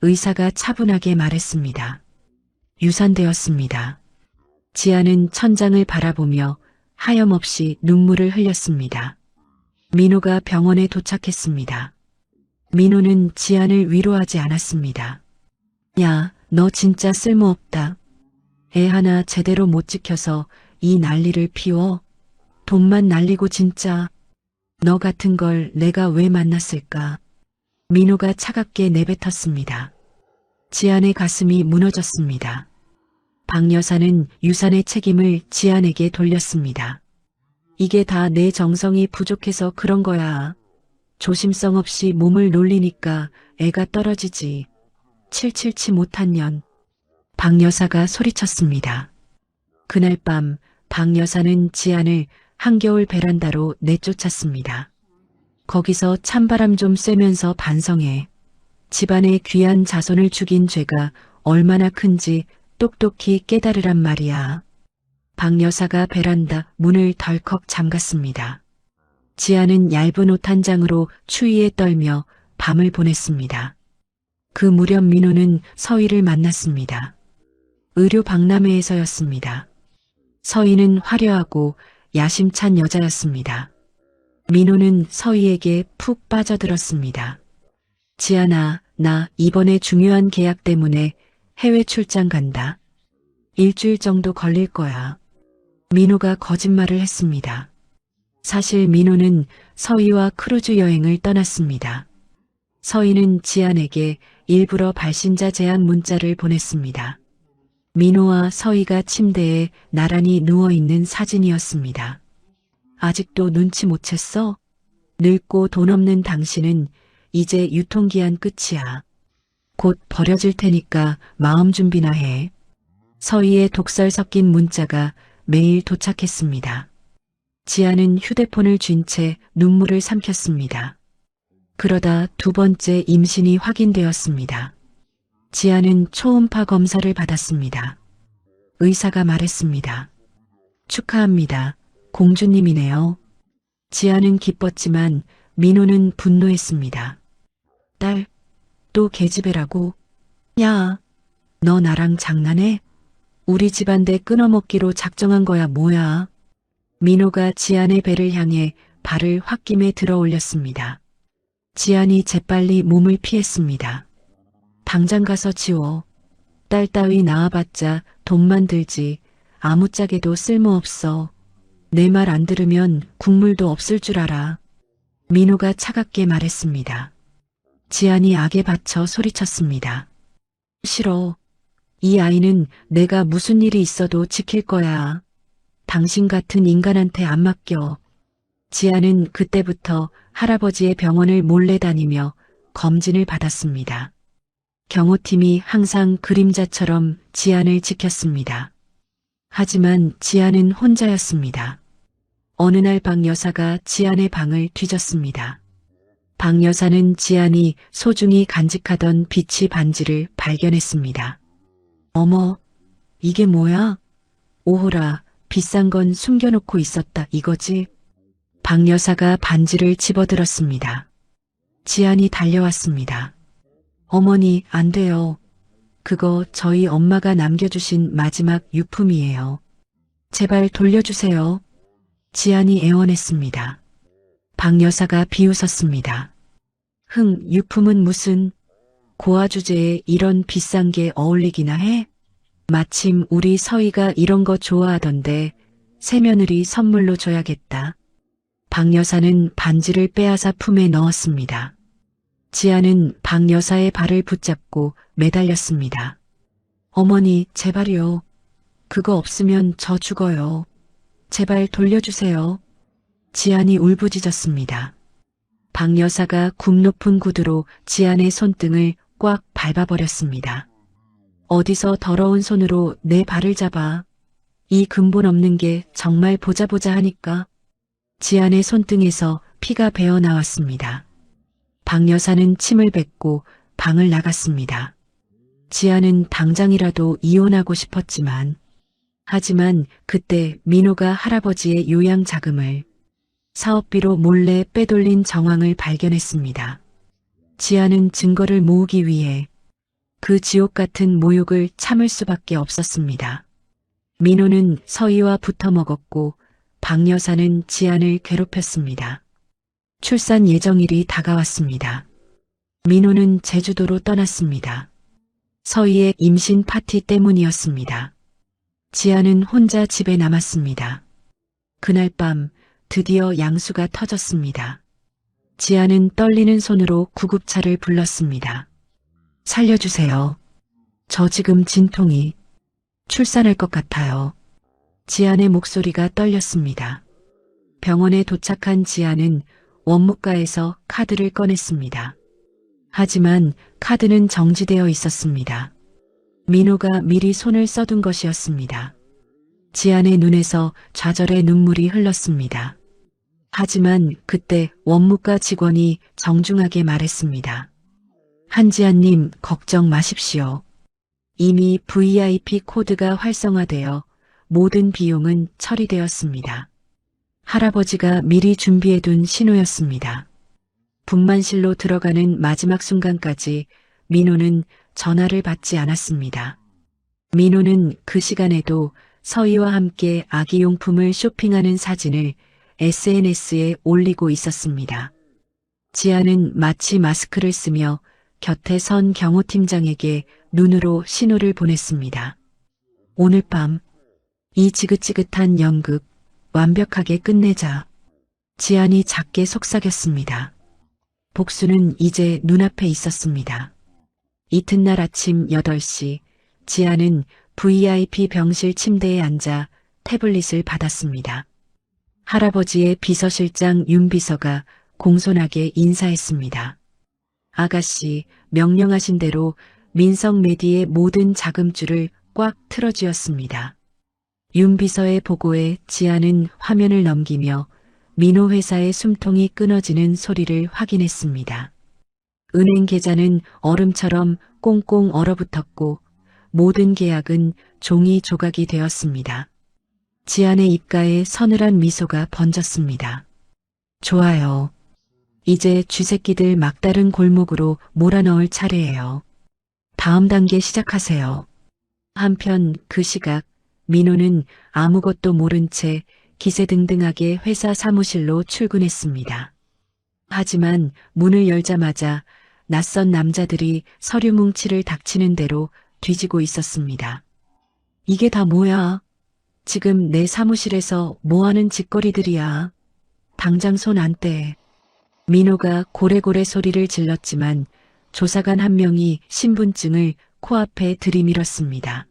의사가 차분하게 말했습니다. 유산되었습니다. 지안은 천장을 바라보며 하염없이 눈물을 흘렸습니다. 민호가 병원에 도착했습니다. 민호는 지안을 위로하지 않았습니다. 야, 너 진짜 쓸모없다. 애 하나 제대로 못 지켜서 이 난리를 피워? 돈만 날리고 진짜. 너 같은 걸 내가 왜 만났을까? 민호가 차갑게 내뱉었습니다. 지안의 가슴이 무너졌습니다. 박 여사는 유산의 책임을 지안에게 돌렸습니다. 이게 다 내 정성이 부족해서 그런 거야. 조심성 없이 몸을 놀리니까 애가 떨어지지. 칠칠치 못한 년. 박 여사가 소리쳤습니다. 그날 밤 박 여사는 지안을 한겨울 베란다로 내쫓았습니다. 거기서 찬바람 좀 쐬면서 반성해. 집안의 귀한 자손을 죽인 죄가 얼마나 큰지 똑똑히 깨달으란 말이야. 박 여사가 베란다 문을 덜컥 잠갔습니다. 지아는 얇은 옷 한 장으로 추위에 떨며 밤을 보냈습니다. 그 무렵 민호는 서희를 만났습니다. 의료 박람회에서였습니다. 서희는 화려하고 야심찬 여자였습니다. 민호는 서희에게 푹 빠져들었습니다. 지아나, 나 이번에 중요한 계약 때문에 해외 출장 간다. 일주일 정도 걸릴 거야. 민호가 거짓말을 했습니다. 사실 민호는 서희와 크루즈 여행을 떠났습니다. 서희는 지안에게 일부러 발신자 제안 문자를 보냈습니다. 민호와 서희가 침대에 나란히 누워있는 사진이었습니다. 아직도 눈치 못 챘어? 늙고 돈 없는 당신은 이제 유통기한 끝이야. 곧 버려질 테니까 마음 준비나 해. 서희의 독설 섞인 문자가 매일 도착했습니다. 지아는 휴대폰을 쥔 채 눈물을 삼켰습니다. 그러다 두 번째 임신이 확인되었습니다. 지아는 초음파 검사를 받았습니다. 의사가 말했습니다. 축하합니다. 공주님이네요. 지아는 기뻤지만 민호는 분노했습니다. 딸, 또 계집애라고? 야, 너 나랑 장난해? 우리 집안대 끊어먹기로 작정한 거야 뭐야? 민호가 지안의 배를 향해 발을 홧김에 들어 올렸습니다. 지안이 재빨리 몸을 피했습니다. 당장 가서 지워. 딸 따위 낳아봤자 돈만 들지 아무짝에도 쓸모없어. 내 말 안 들으면 국물도 없을 줄 알아. 민호가 차갑게 말했습니다. 지안이 악에 받쳐 소리쳤습니다. 싫어. 이 아이는 내가 무슨 일이 있어도 지킬 거야. 당신 같은 인간한테 안 맡겨. 지아는 그때부터 할아버지의 병원을 몰래 다니며 검진을 받았습니다. 경호팀이 항상 그림자처럼 지안을 지켰습니다. 하지만 지안은 혼자였습니다. 어느 날 박 여사가 지안의 방을 뒤졌습니다. 박 여사는 지안이 소중히 간직하던 비치 반지를 발견했습니다. 어머, 이게 뭐야? 오호라, 비싼 건 숨겨놓고 있었다 이거지? 박 여사가 반지를 집어들었습니다. 지안이 달려왔습니다. 어머니, 안 돼요. 그거 저희 엄마가 남겨주신 마지막 유품이에요. 제발 돌려주세요. 지안이 애원했습니다. 박 여사가 비웃었습니다. 유품은 무슨 고아 주제에 이런 비싼 게 어울리기나 해? 마침 우리 서희가 이런 거 좋아하던데 새며느리 선물로 줘야겠다. 박 여사는 반지를 빼앗아 품에 넣었습니다. 지아는 박 여사의 발을 붙잡고 매달렸습니다. 어머니, 제발요. 그거 없으면 저 죽어요. 제발 돌려주세요. 지안이 울부짖었습니다. 박 여사가 굽 높은 구두로 지안의 손등을 꽉 밟아버렸습니다. 어디서 더러운 손으로 내 발을 잡아. 이 근본 없는 게 정말 보자 하니까. 지안의 손등에서 피가 배어 나왔습니다. 박 여사는 침을 뱉고 방을 나갔습니다. 지아는 당장이라도 이혼하고 싶었지만, 하지만 그때 민호가 할아버지의 요양 자금을 사업비로 몰래 빼돌린 정황을 발견했습니다. 지아는 증거를 모으기 위해 그 지옥 같은 모욕을 참을 수밖에 없었습니다. 민호는 서희와 붙어 먹었고 박 여사는 지안을 괴롭혔습니다. 출산 예정일이 다가왔습니다. 민호는 제주도로 떠났습니다. 서희의 임신 파티 때문이었습니다. 지아는 혼자 집에 남았습니다. 그날 밤 드디어 양수가 터졌습니다. 지아는 떨리는 손으로 구급차를 불렀습니다. 살려주세요. 저 지금 진통이 출산할 것 같아요. 지안의 목소리가 떨렸습니다. 병원에 도착한 지안은 원무과에서 카드를 꺼냈습니다. 하지만 카드는 정지되어 있었습니다. 민호가 미리 손을 써둔 것이었습니다. 지안의 눈에서 좌절의 눈물이 흘렀습니다. 하지만 그때 원무과 직원이 정중하게 말했습니다. 한지아님, 걱정 마십시오. 이미 VIP 코드가 활성화되어 모든 비용은 처리되었습니다. 할아버지가 미리 준비해둔 신호였습니다. 분만실로 들어가는 마지막 순간까지 민호는 전화를 받지 않았습니다. 민호는 그 시간에도 서희와 함께 아기용품을 쇼핑하는 사진을 SNS에 올리고 있었습니다. 지아는 마치 마스크를 쓰며 곁에 선 경호팀장에게 눈으로 신호를 보냈습니다. 오늘 밤, 이 지긋지긋한 연극 완벽하게 끝내자. 지안이 작게 속삭였습니다. 복수는 이제 눈앞에 있었습니다. 이튿날 아침 8시, 지안은 VIP 병실 침대에 앉아 태블릿을 받았습니다. 할아버지의 비서실장 윤비서가 공손하게 인사했습니다. 아가씨, 명령하신 대로 민성메디의 모든 자금줄을 꽉 틀어쥐었습니다. 윤비서의 보고에 지안은 화면을 넘기며 민호 회사의 숨통이 끊어지는 소리를 확인했습니다. 은행 계좌는 얼음처럼 꽁꽁 얼어붙었고 모든 계약은 종이 조각이 되었습니다. 지안의 입가에 서늘한 미소가 번졌습니다. 좋아요. 이제 쥐새끼들 막다른 골목으로 몰아넣을 차례예요. 다음 단계 시작하세요. 한편 그 시각 민호는 아무것도 모른 채 기세등등하게 회사 사무실로 출근했습니다. 하지만 문을 열자마자 낯선 남자들이 서류 뭉치를 닥치는 대로 뒤지고 있었습니다. 이게 다 뭐야? 지금 내 사무실에서 뭐하는 짓거리들이야? 당장 손 안 떼. 민호가 고래고래 소리를 질렀지만 조사관 한 명이 신분증을 코앞에 들이밀었습니다.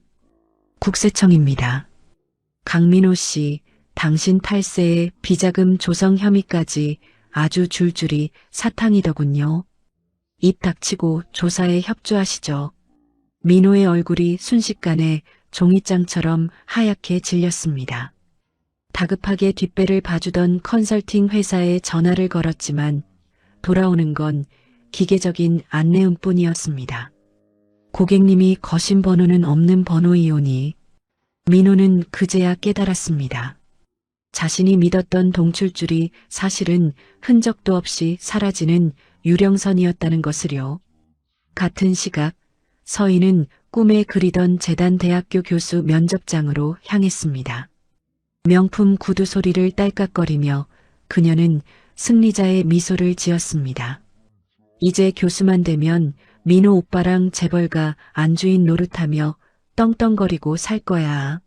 국세청입니다. 강민호 씨, 당신 탈세에 비자금 조성 혐의까지 아주 줄줄이 사탕이더군요. 입 닥치고 조사에 협조하시죠. 민호의 얼굴이 순식간에 종이장처럼 하얗게 질렸습니다. 다급하게 뒷배를 봐주던 컨설팅 회사에 전화를 걸었지만 돌아오는 건 기계적인 안내음뿐이었습니다. 고객님이 거신 번호는 없는 번호이오니. 민호는 그제야 깨달았습니다. 자신이 믿었던 동출줄이 사실은 흔적도 없이 사라지는 유령선이었다는 것을요. 같은 시각 서희는 꿈에 그리던 재단대학교 교수 면접장으로 향했습니다. 명품 구두 소리를 딸깍거리며 그녀는 승리자의 미소를 지었습니다. 이제 교수만 되면 민호 오빠랑 재벌가 안주인 노릇하며 떵떵거리고 살 거야.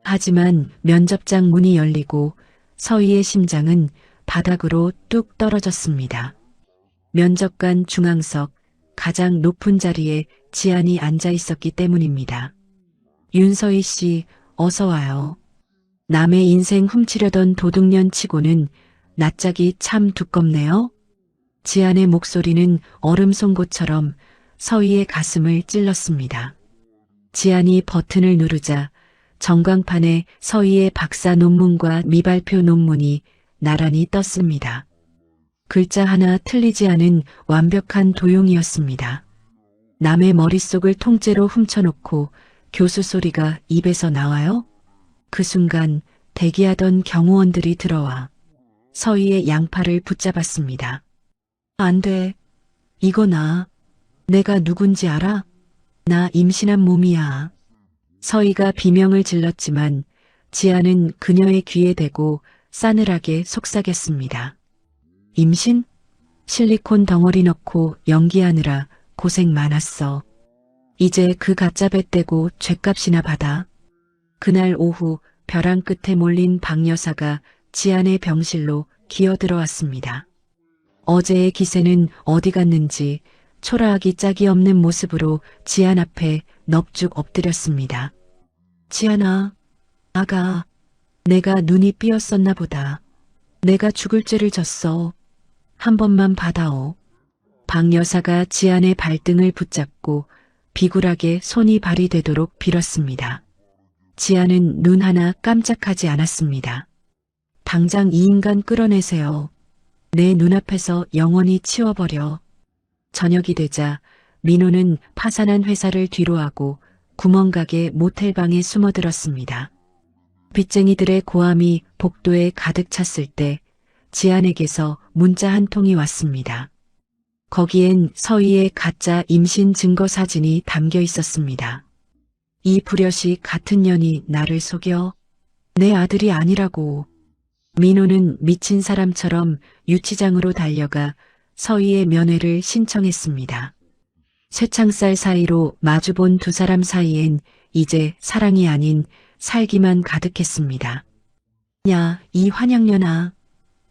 하지만 면접장 문이 열리고 서희의 심장은 바닥으로 뚝 떨어졌습니다. 면접관 중앙석 가장 높은 자리에 지안이 앉아 있었기 때문입니다. 윤서희 씨, 어서 와요. 남의 인생 훔치려던 도둑년 치고는 낯짝이 참 두껍네요. 지안의 목소리는 얼음 송곳처럼 서희의 가슴을 찔렀습니다. 지안이 버튼을 누르자 전광판에 서희의 박사 논문과 미발표 논문이 나란히 떴습니다. 글자 하나 틀리지 않은 완벽한 도용이었습니다. 남의 머릿속을 통째로 훔쳐놓고 교수 소리가 입에서 나와요? 그 순간 대기하던 경호원들이 들어와 서희의 양팔을 붙잡았습니다. 안 돼. 이거 나. 내가 누군지 알아? 나 임신한 몸이야. 서희가 비명을 질렀지만 지아는 그녀의 귀에 대고 싸늘하게 속삭였습니다. 임신? 실리콘 덩어리 넣고 연기하느라 고생 많았어. 이제 그 가짜배 떼고 죗값이나 받아. 그날 오후 벼랑 끝에 몰린 박 여사가 지안의 병실로 기어들어왔습니다. 어제의 기세는 어디 갔는지 초라하기 짝이 없는 모습으로 지안 앞에 넙죽 엎드렸습니다. 지안아, 아가, 내가 눈이 삐었었나 보다. 내가 죽을 죄를 졌어. 한 번만 받아오. 박 여사가 지안의 발등을 붙잡고 비굴하게 손이 발이 되도록 빌었습니다. 지아는 눈 하나 깜짝하지 않았습니다. 당장 이 인간 끌어내세요. 내 눈앞에서 영원히 치워버려. 저녁이 되자 민호는 파산한 회사를 뒤로하고 구멍가게 모텔방에 숨어들었습니다. 빚쟁이들의 고함이 복도에 가득 찼을 때 지안에게서 문자 한 통이 왔습니다. 거기엔 서희의 가짜 임신 증거 사진이 담겨 있었습니다. 이 불효시 같은 년이 나를 속여? 내 아들이 아니라고. 민호는 미친 사람처럼 유치장으로 달려가 서희의 면회를 신청했습니다. 쇠창살 사이로 마주본 두 사람 사이엔 이제 사랑이 아닌 살기만 가득했습니다. 야, 이 환양년아.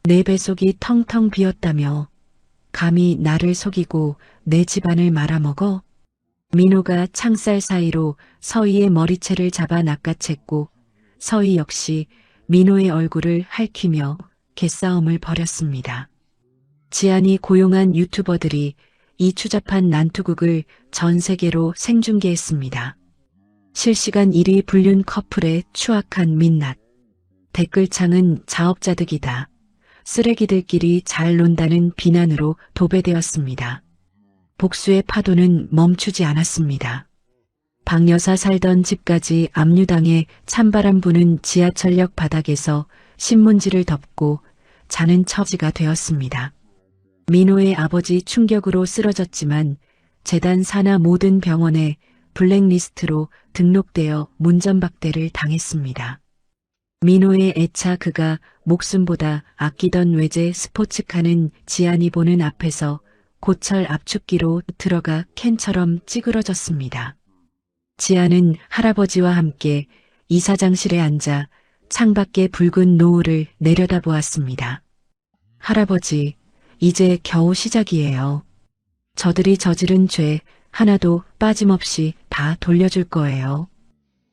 내 뱃속이 텅텅 비었다며. 감히 나를 속이고 내 집안을 말아먹어? 민호가 창살 사이로 서희의 머리채를 잡아 낚아챘고 서희 역시 민호의 얼굴을 핥히며 개싸움을 벌였습니다. 지안이 고용한 유튜버들이 이 추잡한 난투극을 전 세계로 생중계했습니다. 실시간 1위 불륜 커플의 추악한 민낯. 댓글창은 자업자득이다. 쓰레기들끼리 잘 논다는 비난으로 도배되었습니다. 복수의 파도는 멈추지 않았습니다. 박여사 살던 집까지 압류당해 찬바람 부는 지하철역 바닥에서 신문지를 덮고 자는 처지가 되었습니다. 민호의 아버지 충격으로 쓰러졌지만 재단 산하 모든 병원에 블랙리스트로 등록되어 문전박대를 당했습니다. 민호의 애차 그가 목숨보다 아끼던 외제 스포츠카는 지안이 보는 앞에서 고철 압축기로 들어가 캔처럼 찌그러졌습니다. 지안은 할아버지와 함께 이사장실에 앉아 창밖의 붉은 노을을 내려다보았습니다. 할아버지, 이제 겨우 시작이에요. 저들이 저지른 죄 하나도 빠짐없이 다 돌려줄 거예요.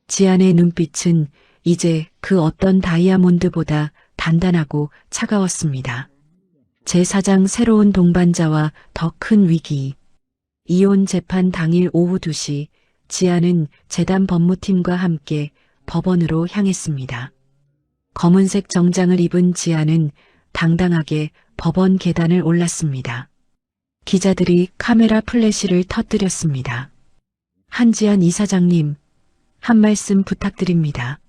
지안의 눈빛은 이제 그 어떤 다이아몬드보다 단단하고 차가웠습니다. 제4장 새로운 동반자와 더 큰 위기. 이혼 재판 당일 오후 2시 지안은 재단 법무팀과 함께 법원으로 향했습니다. 검은색 정장을 입은 지안은 당당하게 법원 계단을 올랐습니다. 기자들이 카메라 플래시를 터뜨렸습니다. 한지안 이사장님, 한 말씀 부탁드립니다.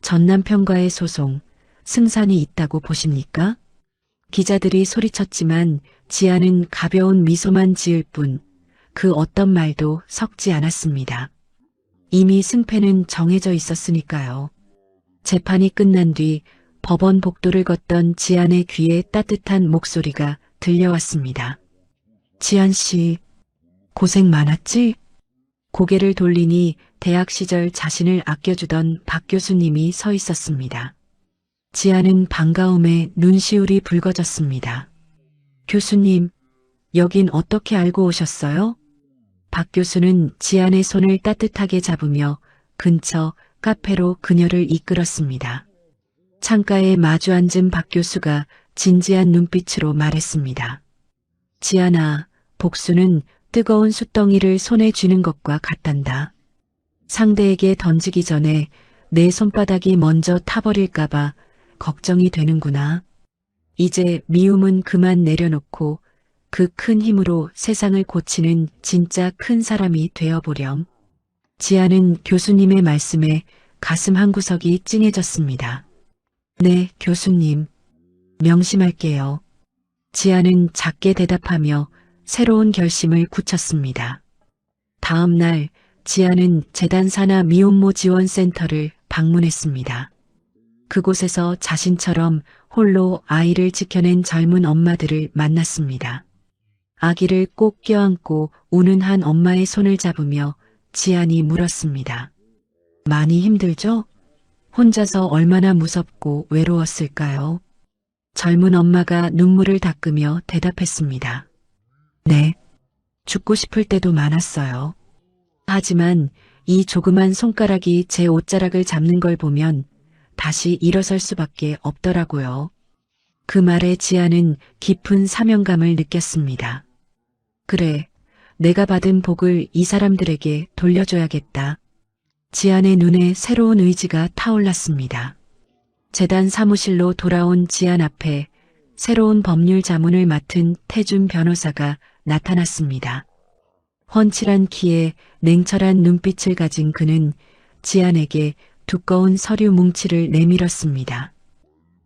전 남편과의 소송, 승산이 있다고 보십니까? 기자들이 소리쳤지만 지안은 가벼운 미소만 지을 뿐 그 어떤 말도 섞지 않았습니다. 이미 승패는 정해져 있었으니까요. 재판이 끝난 뒤 법원 복도를 걷던 지안의 귀에 따뜻한 목소리가 들려왔습니다. 지안 씨, 고생 많았지? 고개를 돌리니 대학 시절 자신을 아껴주던 박 교수님이 서 있었습니다. 지안은 반가움에 눈시울이 붉어졌습니다. 교수님, 여긴 어떻게 알고 오셨어요? 박 교수는 지안의 손을 따뜻하게 잡으며 근처 카페로 그녀를 이끌었습니다. 창가에 마주 앉은 박 교수가 진지한 눈빛으로 말했습니다. 지안아, 복수는 뜨거운 숯덩이를 손에 쥐는 것과 같단다. 상대에게 던지기 전에 내 손바닥이 먼저 타버릴까봐 걱정이 되는구나. 이제 미움은 그만 내려놓고 그 큰 힘으로 세상을 고치는 진짜 큰 사람이 되어보렴. 지안은 교수님의 말씀에 가슴 한구석이 찡해졌습니다. 네, 교수님. 명심할게요. 지안은 작게 대답하며 새로운 결심을 굳혔습니다. 다음 날 지안은 재단 산하 미혼모 지원센터를 방문했습니다. 그곳에서 자신처럼 홀로 아이를 지켜낸 젊은 엄마들을 만났습니다. 아기를 꼭 껴안고 우는 한 엄마의 손을 잡으며 지안이 물었습니다. 많이 힘들죠? 혼자서 얼마나 무섭고 외로웠을까요? 젊은 엄마가 눈물을 닦으며 대답했습니다. 네, 죽고 싶을 때도 많았어요. 하지만 이 조그만 손가락이 제 옷자락을 잡는 걸 보면 다시 일어설 수밖에 없더라고요. 그 말에 지안은 깊은 사명감을 느꼈습니다. 그래, 내가 받은 복을 이 사람들에게 돌려줘야겠다. 지안의 눈에 새로운 의지가 타올랐습니다. 재단 사무실로 돌아온 지안 앞에 새로운 법률 자문을 맡은 태준 변호사가 나타났습니다. 훤칠한 키에 냉철한 눈빛을 가진 그는 지안에게 두꺼운 서류 뭉치를 내밀었습니다.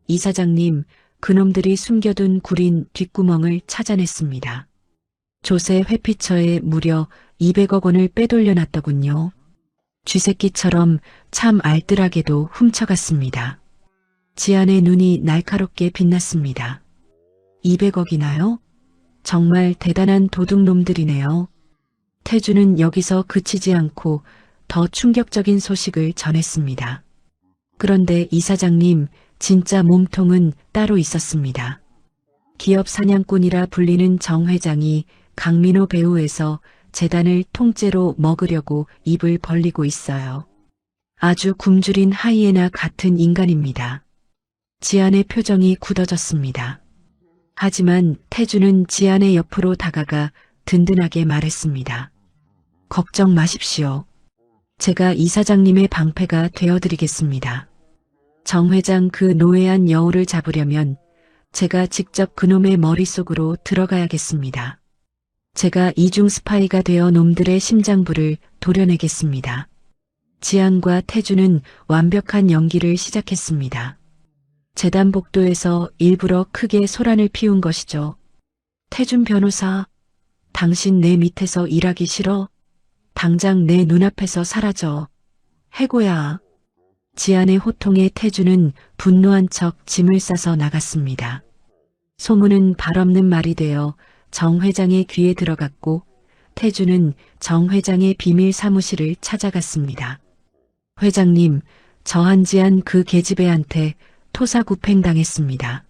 이사장님, 그놈들이 숨겨둔 구린 뒷구멍을 찾아냈습니다. 조세 회피처에 무려 200억 원을 빼돌려놨더군요. 쥐새끼처럼 참 알뜰하게도 훔쳐갔습니다. 지안의 눈이 날카롭게 빛났습니다. 200억이나요? 정말 대단한 도둑놈들이네요. 태주는 여기서 그치지 않고 더 충격적인 소식을 전했습니다. 그런데 이사장님, 진짜 몸통은 따로 있었습니다. 기업 사냥꾼이라 불리는 정 회장이 강민호 배우에서 재단을 통째로 먹으려고 입을 벌리고 있어요. 아주 굶주린 하이에나 같은 인간입니다. 지안의 표정이 굳어졌습니다. 하지만 태주는 지안의 옆으로 다가가 든든하게 말했습니다. 걱정 마십시오. 제가 이사장님의 방패가 되어드리겠습니다. 정 회장 그 노예한 여우를 잡으려면 제가 직접 그놈의 머릿속으로 들어가야겠습니다. 제가 이중 스파이가 되어 놈들의 심장부를 도려내겠습니다. 지안과 태주는 완벽한 연기를 시작했습니다. 재단 복도에서 일부러 크게 소란을 피운 것이죠. 태준 변호사, 당신 내 밑에서 일하기 싫어? 당장 내 눈앞에서 사라져. 해고야. 지안의 호통에 태주는 분노한 척 짐을 싸서 나갔습니다. 소문은 발없는 말이 되어 정 회장의 귀에 들어갔고 태주는 정 회장의 비밀 사무실을 찾아갔습니다. 회장님, 저 한지안 그 계집애한테 토사구팽당했습니다.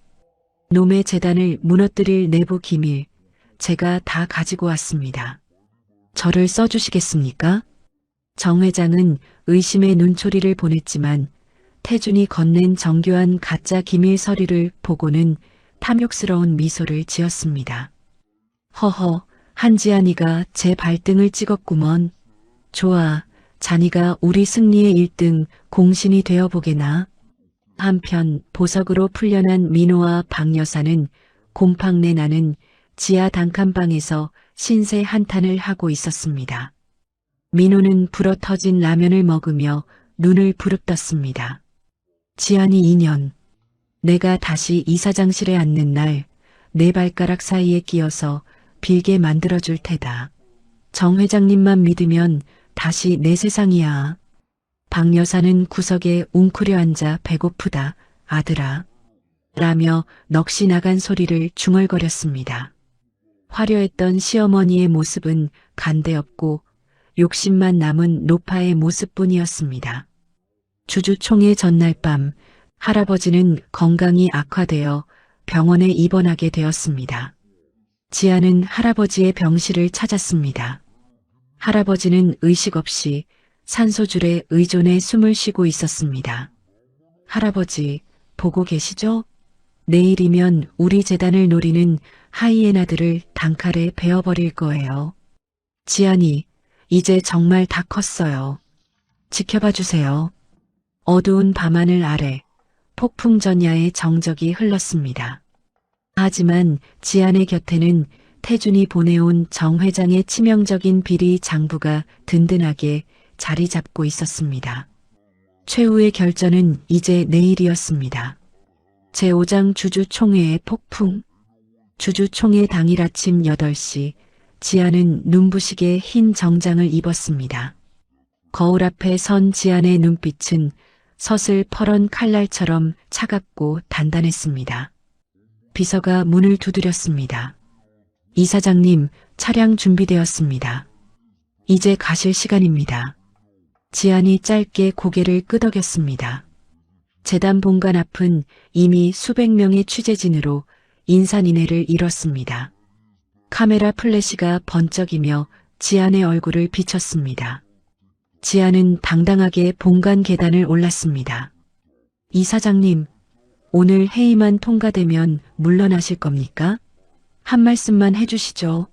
놈의 재단을 무너뜨릴 내부 기밀 제가 다 가지고 왔습니다. 저를 써주시겠습니까? 정 회장은 의심의 눈초리를 보냈지만 태준이 건넨 정교한 가짜 기밀 서류를 보고는 탐욕스러운 미소를 지었습니다. 허허, 한지안이가 제 발등을 찍었구먼. 좋아, 자니가 우리 승리의 1등 공신이 되어보게나. 한편 보석으로 풀려난 민호와 박 여사는 곰팡내 나는 지하 단칸방에서 신세 한탄을 하고 있었습니다. 민호는 불어터진 라면을 먹으며 눈을 부릅떴습니다. 지안이 2년, 내가 다시 이사장실에 앉는 날 내 발가락 사이에 끼어서 빌게 만들어줄 테다. 정 회장님만 믿으면 다시 내 세상이야. 박 여사는 구석에 웅크려 앉아 배고프다, 아들아. 라며 넋이 나간 소리를 중얼거렸습니다. 화려했던 시어머니의 모습은 간데없고 욕심만 남은 노파의 모습뿐이었습니다. 주주총회 전날 밤 할아버지는 건강이 악화되어 병원에 입원하게 되었습니다. 지안은 할아버지의 병실을 찾았습니다. 할아버지는 의식 없이 산소줄에 의존해 숨을 쉬고 있었습니다. 할아버지, 보고 계시죠? 내일이면 우리 재단을 노리는 하이에나들을 단칼에 베어버릴 거예요. 지안이, 이제 정말 다 컸어요. 지켜봐 주세요. 어두운 밤하늘 아래 폭풍전야의 정적이 흘렀습니다. 하지만 지안의 곁에는 태준이 보내온 정 회장의 치명적인 비리 장부가 든든하게 자리 잡고 있었습니다. 최후의 결전은 이제 내일이었습니다. 제5장 주주총회의 폭풍. 주주총회 당일 아침 8시 지안은 눈부시게 흰 정장을 입었습니다. 거울 앞에 선 지안의 눈빛은 서슬 퍼런 칼날처럼 차갑고 단단했습니다. 비서가 문을 두드렸습니다. 이사장님, 차량 준비되었습니다. 이제 가실 시간입니다. 지안이 짧게 고개를 끄덕였습니다. 재단 본관 앞은 이미 수백 명의 취재진으로 인산인해를 이뤘습니다. 카메라 플래시가 번쩍이며 지안의 얼굴을 비췄습니다. 지안은 당당하게 본관 계단을 올랐습니다. 이사장님, 오늘 회의만 통과되면 물러나실 겁니까? 한 말씀만 해주시죠.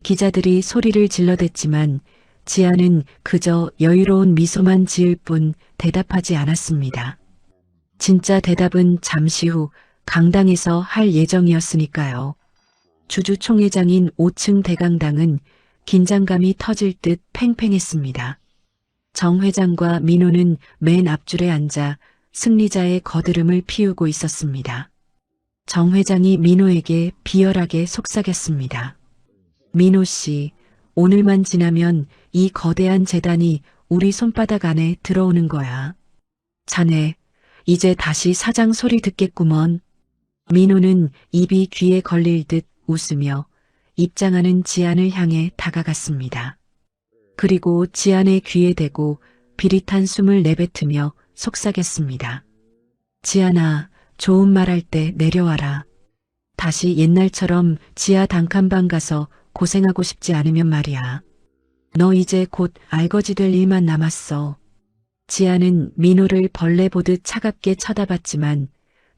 기자들이 소리를 질러댔지만 지아는 그저 여유로운 미소만 지을 뿐 대답하지 않았습니다. 진짜 대답은 잠시 후 강당에서 할 예정이었으니까요. 주주 총회장인 5층 대강당은 긴장감이 터질 듯 팽팽했습니다. 정 회장과 민호는 맨 앞줄에 앉아 승리자의 거드름을 피우고 있었습니다. 정 회장이 민호에게 비열하게 속삭였습니다. 민호 씨, 오늘만 지나면 이 거대한 재단이 우리 손바닥 안에 들어오는 거야. 자네, 이제 다시 사장 소리 듣겠구먼. 민호는 입이 귀에 걸릴 듯 웃으며 입장하는 지안을 향해 다가갔습니다. 그리고 지안의 귀에 대고 비릿한 숨을 내뱉으며 속삭였습니다. 지안아, 좋은 말 할 때 내려와라. 다시 옛날처럼 지하 단칸방 가서 고생하고 싶지 않으면 말이야. 너 이제 곧 알거지 될 일만 남았어. 지아는 민호를 벌레 보듯 차갑게 쳐다봤지만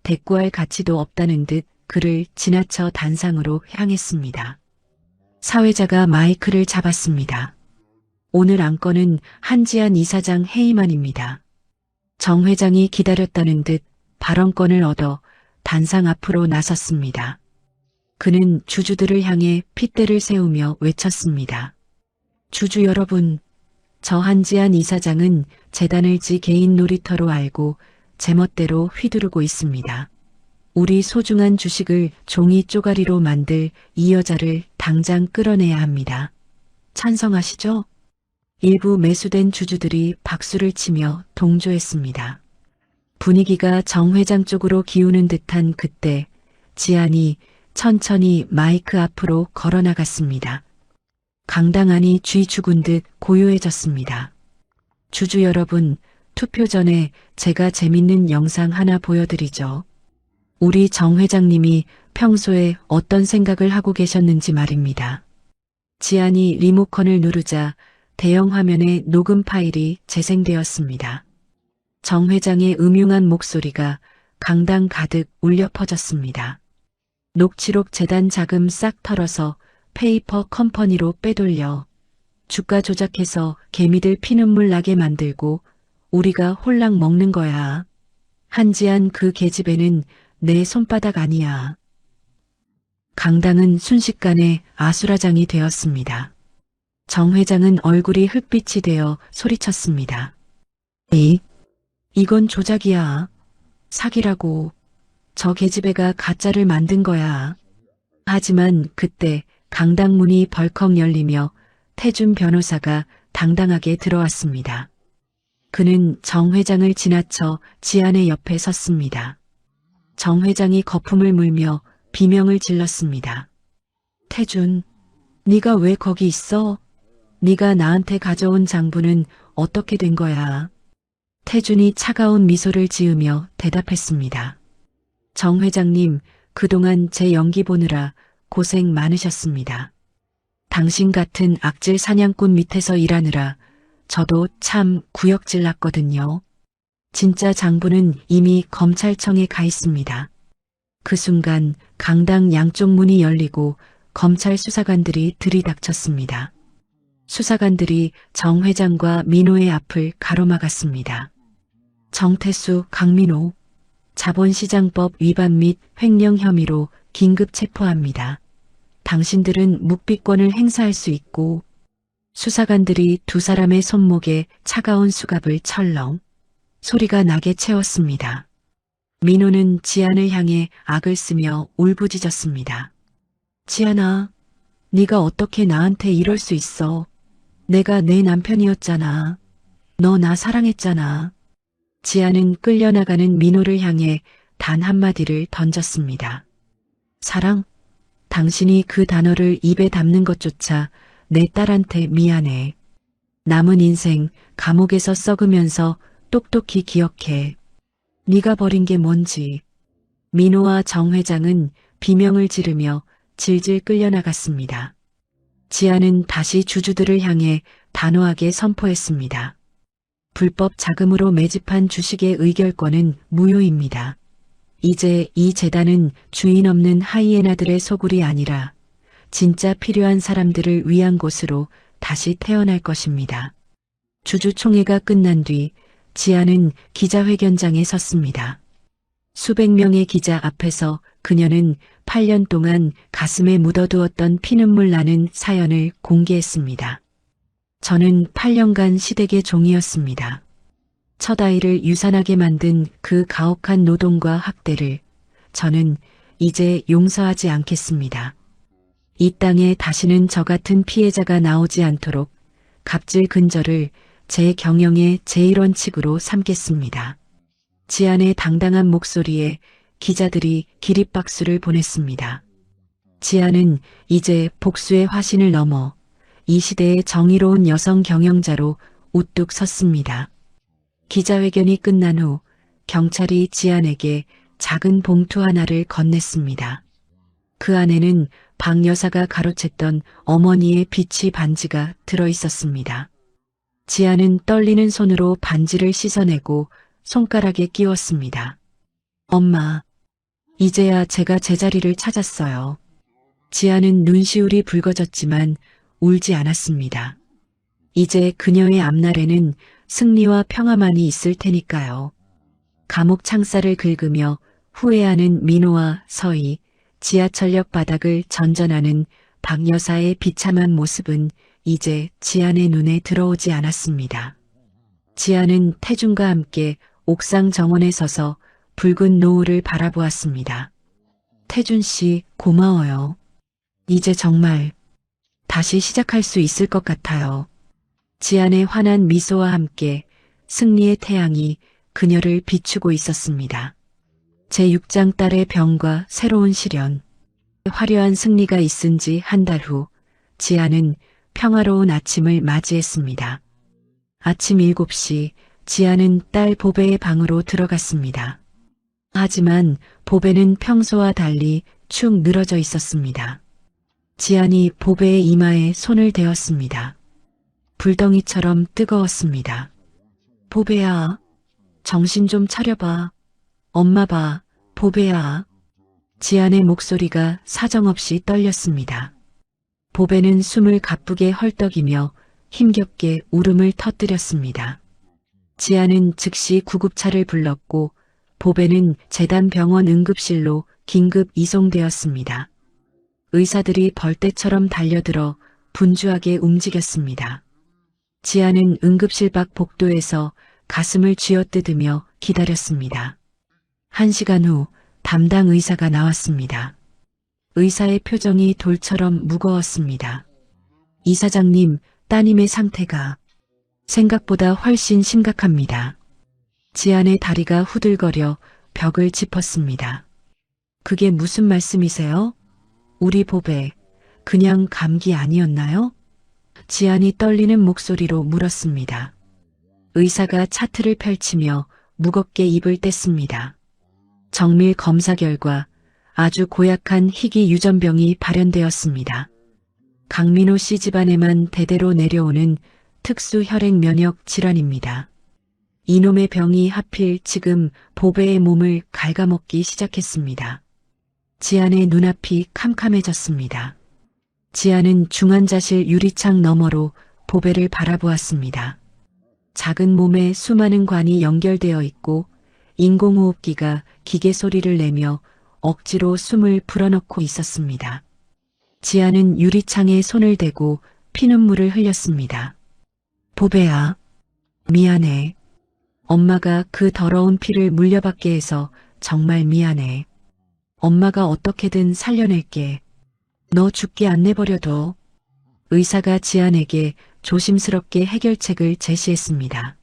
대꾸할 가치도 없다는 듯 그를 지나쳐 단상으로 향했습니다. 사회자가 마이크를 잡았습니다. 오늘 안건은 한지안 이사장 해임안입니다. 정 회장이 기다렸다는 듯 발언권을 얻어 단상 앞으로 나섰습니다. 그는 주주들을 향해 핏대를 세우며 외쳤습니다. 주주 여러분, 저 한지안 이사장은 재단을 지 개인 놀이터로 알고 제멋대로 휘두르고 있습니다. 우리 소중한 주식을 종이 쪼가리로 만들 이 여자를 당장 끌어내야 합니다. 찬성하시죠? 일부 매수된 주주들이 박수를 치며 동조했습니다. 분위기가 정 회장 쪽으로 기우는 듯한 그때 지안이 천천히 마이크 앞으로 걸어나갔습니다. 강당 안이 쥐 죽은 듯 고요해졌습니다. 주주 여러분, 투표 전에 제가 재밌는 영상 하나 보여드리죠. 우리 정 회장님이 평소에 어떤 생각을 하고 계셨는지 말입니다. 지안이 리모컨을 누르자 대형 화면에 녹음 파일이 재생되었습니다. 정 회장의 음흉한 목소리가 강당 가득 울려 퍼졌습니다. 녹취록 재단 자금 싹 털어서 페이퍼 컴퍼니로 빼돌려 주가 조작해서 개미들 피눈물 나게 만들고 우리가 홀랑 먹는 거야. 한지안 그 계집애는 내 손바닥 아니야. 강당은 순식간에 아수라장이 되었습니다. 정 회장은 얼굴이 흙빛이 되어 소리쳤습니다. 이건 조작이야. 사기라고. 저 계집애가 가짜를 만든 거야. 하지만 그때 강당 문이 벌컥 열리며 태준 변호사가 당당하게 들어왔습니다. 그는 정 회장을 지나쳐 지안의 옆에 섰습니다. 정 회장이 거품을 물며 비명을 질렀습니다. 태준, 네가 왜 거기 있어? 네가 나한테 가져온 장부는 어떻게 된 거야? 태준이 차가운 미소를 지으며 대답했습니다. 정 회장님, 그동안 제 연기 보느라 고생 많으셨습니다. 당신 같은 악질 사냥꾼 밑에서 일하느라 저도 참 구역질 났거든요. 진짜 장부는 이미 검찰청에 가 있습니다. 그 순간 강당 양쪽 문이 열리고 검찰 수사관들이 들이닥쳤습니다. 수사관들이 정 회장과 민호의 앞을 가로막았습니다. 정태수, 강민호, 자본시장법 위반 및 횡령 혐의로 긴급 체포합니다. 당신들은 묵비권을 행사할 수 있고. 수사관들이 두 사람의 손목에 차가운 수갑을 철렁 소리가 나게 채웠습니다. 민호는 지안을 향해 악을 쓰며 울부짖었습니다. 지안아, 네가 어떻게 나한테 이럴 수 있어. 내가 내 남편이었잖아. 너 나 사랑했잖아. 지안은 끌려나가는 민호를 향해 단 한마디를 던졌습니다. 사랑? 당신이 그 단어를 입에 담는 것조차 내 딸한테 미안해. 남은 인생 감옥에서 썩으면서 똑똑히 기억해. 네가 버린 게 뭔지. 민호와 정 회장은 비명을 지르며 질질 끌려나갔습니다. 지안은 다시 주주들을 향해 단호하게 선포했습니다. 불법 자금으로 매집한 주식의 의결권은 무효입니다. 이제 이 재단은 주인 없는 하이에나들의 소굴이 아니라 진짜 필요한 사람들을 위한 곳으로 다시 태어날 것입니다. 주주총회가 끝난 뒤 지아는 기자회견장에 섰습니다. 수백 명의 기자 앞에서 그녀는 8년 동안 가슴에 묻어두었던 피눈물 나는 사연을 공개했습니다. 저는 8년간 시댁의 종이었습니다. 첫 아이를 유산하게 만든 그 가혹한 노동과 학대를 저는 이제 용서하지 않겠습니다. 이 땅에 다시는 저 같은 피해자가 나오지 않도록 갑질 근절을 제 경영의 제1원칙으로 삼겠습니다. 지안의 당당한 목소리에 기자들이 기립박수를 보냈습니다. 지안은 이제 복수의 화신을 넘어 이 시대의 정의로운 여성 경영자로 우뚝 섰습니다. 기자회견이 끝난 후 경찰이 지안에게 작은 봉투 하나를 건넸습니다. 그 안에는 박 여사가 가로챘던 어머니의 비치 반지가 들어 있었습니다. 지안은 떨리는 손으로 반지를 씻어내고 손가락에 끼웠습니다. 엄마, 이제야 제가 제자리를 찾았어요. 지안은 눈시울이 붉어졌지만 울지 않았습니다. 이제 그녀의 앞날에는 승리와 평화만이 있을 테니까요. 감옥 창살을 긁으며 후회하는 민호와 서희, 지하철역 바닥을 전전하는 박 여사의 비참한 모습은 이제 지안의 눈에 들어오지 않았습니다. 지안은 태준과 함께 옥상 정원에 서서 붉은 노을을 바라보았습니다. 태준 씨, 고마워요. 이제 정말 다시 시작할 수 있을 것 같아요. 지안의 환한 미소와 함께 승리의 태양이 그녀를 비추고 있었습니다. 제6장 딸의 병과 새로운 시련. 화려한 승리가 있은 지 한 달 후 지안은 평화로운 아침을 맞이했습니다. 아침 7시 지안은 딸 보배의 방으로 들어갔습니다. 하지만 보배는 평소와 달리 축 늘어져 있었습니다. 지안이 보배의 이마에 손을 대었습니다. 불덩이처럼 뜨거웠습니다. 보배야, 정신 좀 차려봐. 엄마 봐, 보배야. 지안의 목소리가 사정없이 떨렸습니다. 보배는 숨을 가쁘게 헐떡이며 힘겹게 울음을 터뜨렸습니다. 지안은 즉시 구급차를 불렀고 보배는 재단병원 응급실로 긴급 이송되었습니다. 의사들이 벌떼처럼 달려들어 분주하게 움직였습니다. 지안은 응급실 밖 복도에서 가슴을 쥐어뜯으며 기다렸습니다. 1시간 후 담당 의사가 나왔습니다. 의사의 표정이 돌처럼 무거웠습니다. 이사장님, 따님의 상태가 생각보다 훨씬 심각합니다. 지안의 다리가 후들거려 벽을 짚었습니다. 그게 무슨 말씀이세요? 우리 보배, 그냥 감기 아니었나요? 지안이 떨리는 목소리로 물었습니다. 의사가 차트를 펼치며 무겁게 입을 뗐습니다. 정밀 검사 결과 아주 고약한 희귀 유전병이 발현되었습니다. 강민호 씨 집안에만 대대로 내려오는 특수 혈액 면역 질환입니다. 이놈의 병이 하필 지금 보배의 몸을 갉아먹기 시작했습니다. 지안의 눈앞이 캄캄해졌습니다. 지안은 중환자실 유리창 너머로 보배를 바라보았습니다. 작은 몸에 수많은 관이 연결되어 있고 인공호흡기가 기계 소리를 내며 억지로 숨을 불어넣고 있었습니다. 지안은 유리창에 손을 대고 피눈물을 흘렸습니다. 보배야, 미안해. 엄마가 그 더러운 피를 물려받게 해서 정말 미안해. 엄마가 어떻게든 살려낼게. 너 죽게 안 내버려둬. 의사가 지안에게 조심스럽게 해결책을 제시했습니다.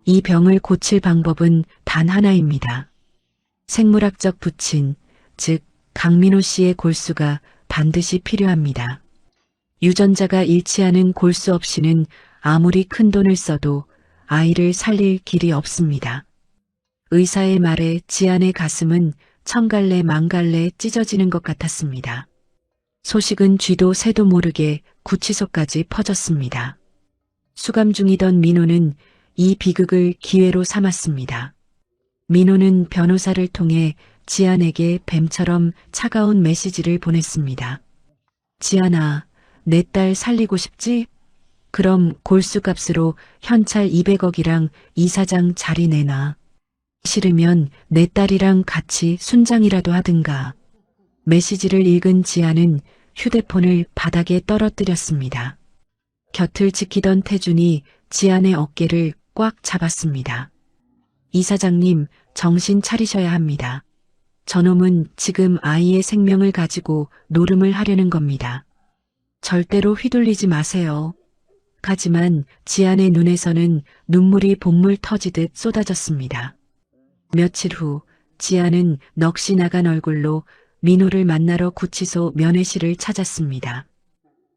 이 병을 고칠 방법은 단 하나입니다. 생물학적 부친, 즉 강민호 씨의 골수가 반드시 필요합니다. 유전자가 일치하는 골수 없이는 아무리 큰 돈을 써도 아이를 살릴 길이 없습니다. 의사의 말에 지안의 가슴은 천갈래 만갈래 찢어지는 것 같았습니다. 소식은 쥐도 새도 모르게 구치소까지 퍼졌습니다. 수감 중이던 민호는 이 비극을 기회로 삼았습니다. 민호는 변호사를 통해 지안에게 뱀처럼 차가운 메시지를 보냈습니다. 지안아, 내 딸 살리고 싶지? 그럼 골수값으로 현찰 200억이랑 이사장 자리 내놔. 싫으면 내 딸이랑 같이 순장이라도 하든가. 메시지를 읽은 지아는 휴대폰을 바닥에 떨어뜨렸습니다. 곁을 지키던 태준이 지안의 어깨를 꽉 잡았습니다. 이사장님, 정신 차리셔야 합니다. 저놈은 지금 아이의 생명을 가지고 노름을 하려는 겁니다. 절대로 휘둘리지 마세요. 하지만 지안의 눈에서는 눈물이 본물 터지듯 쏟아졌습니다. 며칠 후 지안은 넋이 나간 얼굴로 민호를 만나러 구치소 면회실을 찾았습니다.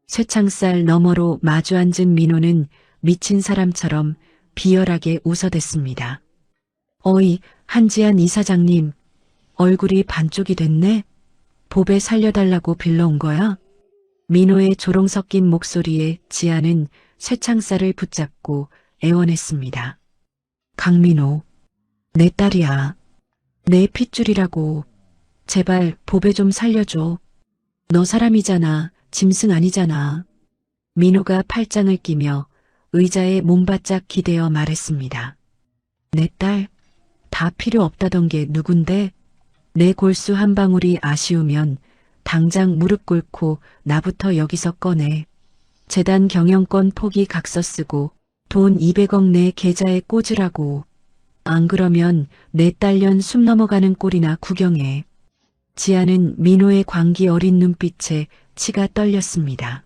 쇠창살 너머로 마주 앉은 민호는 미친 사람처럼 비열하게 웃어댔습니다. 어이, 한지안 이사장님, 얼굴이 반쪽이 됐네? 보배 살려달라고 빌러온 거야? 민호의 조롱 섞인 목소리에 지아는 쇠창살을 붙잡고 애원했습니다. 강민호, 내 딸이야. 내 핏줄이라고. 제발 보배 좀 살려줘. 너 사람이잖아. 짐승 아니잖아. 민호가 팔짱을 끼며 의자에 몸바짝 기대어 말했습니다. 내 딸, 다 필요 없다던 게 누군데? 내 골수 한 방울이 아쉬우면 당장 무릎 꿇고 나부터 여기서 꺼내. 재단 경영권 포기 각서 쓰고 돈 200억 내 계좌에 꽂으라고. 안 그러면 내 딸년 숨 넘어가는 꼴이나 구경해. 지아는 민호의 광기 어린 눈빛에 치가 떨렸습니다.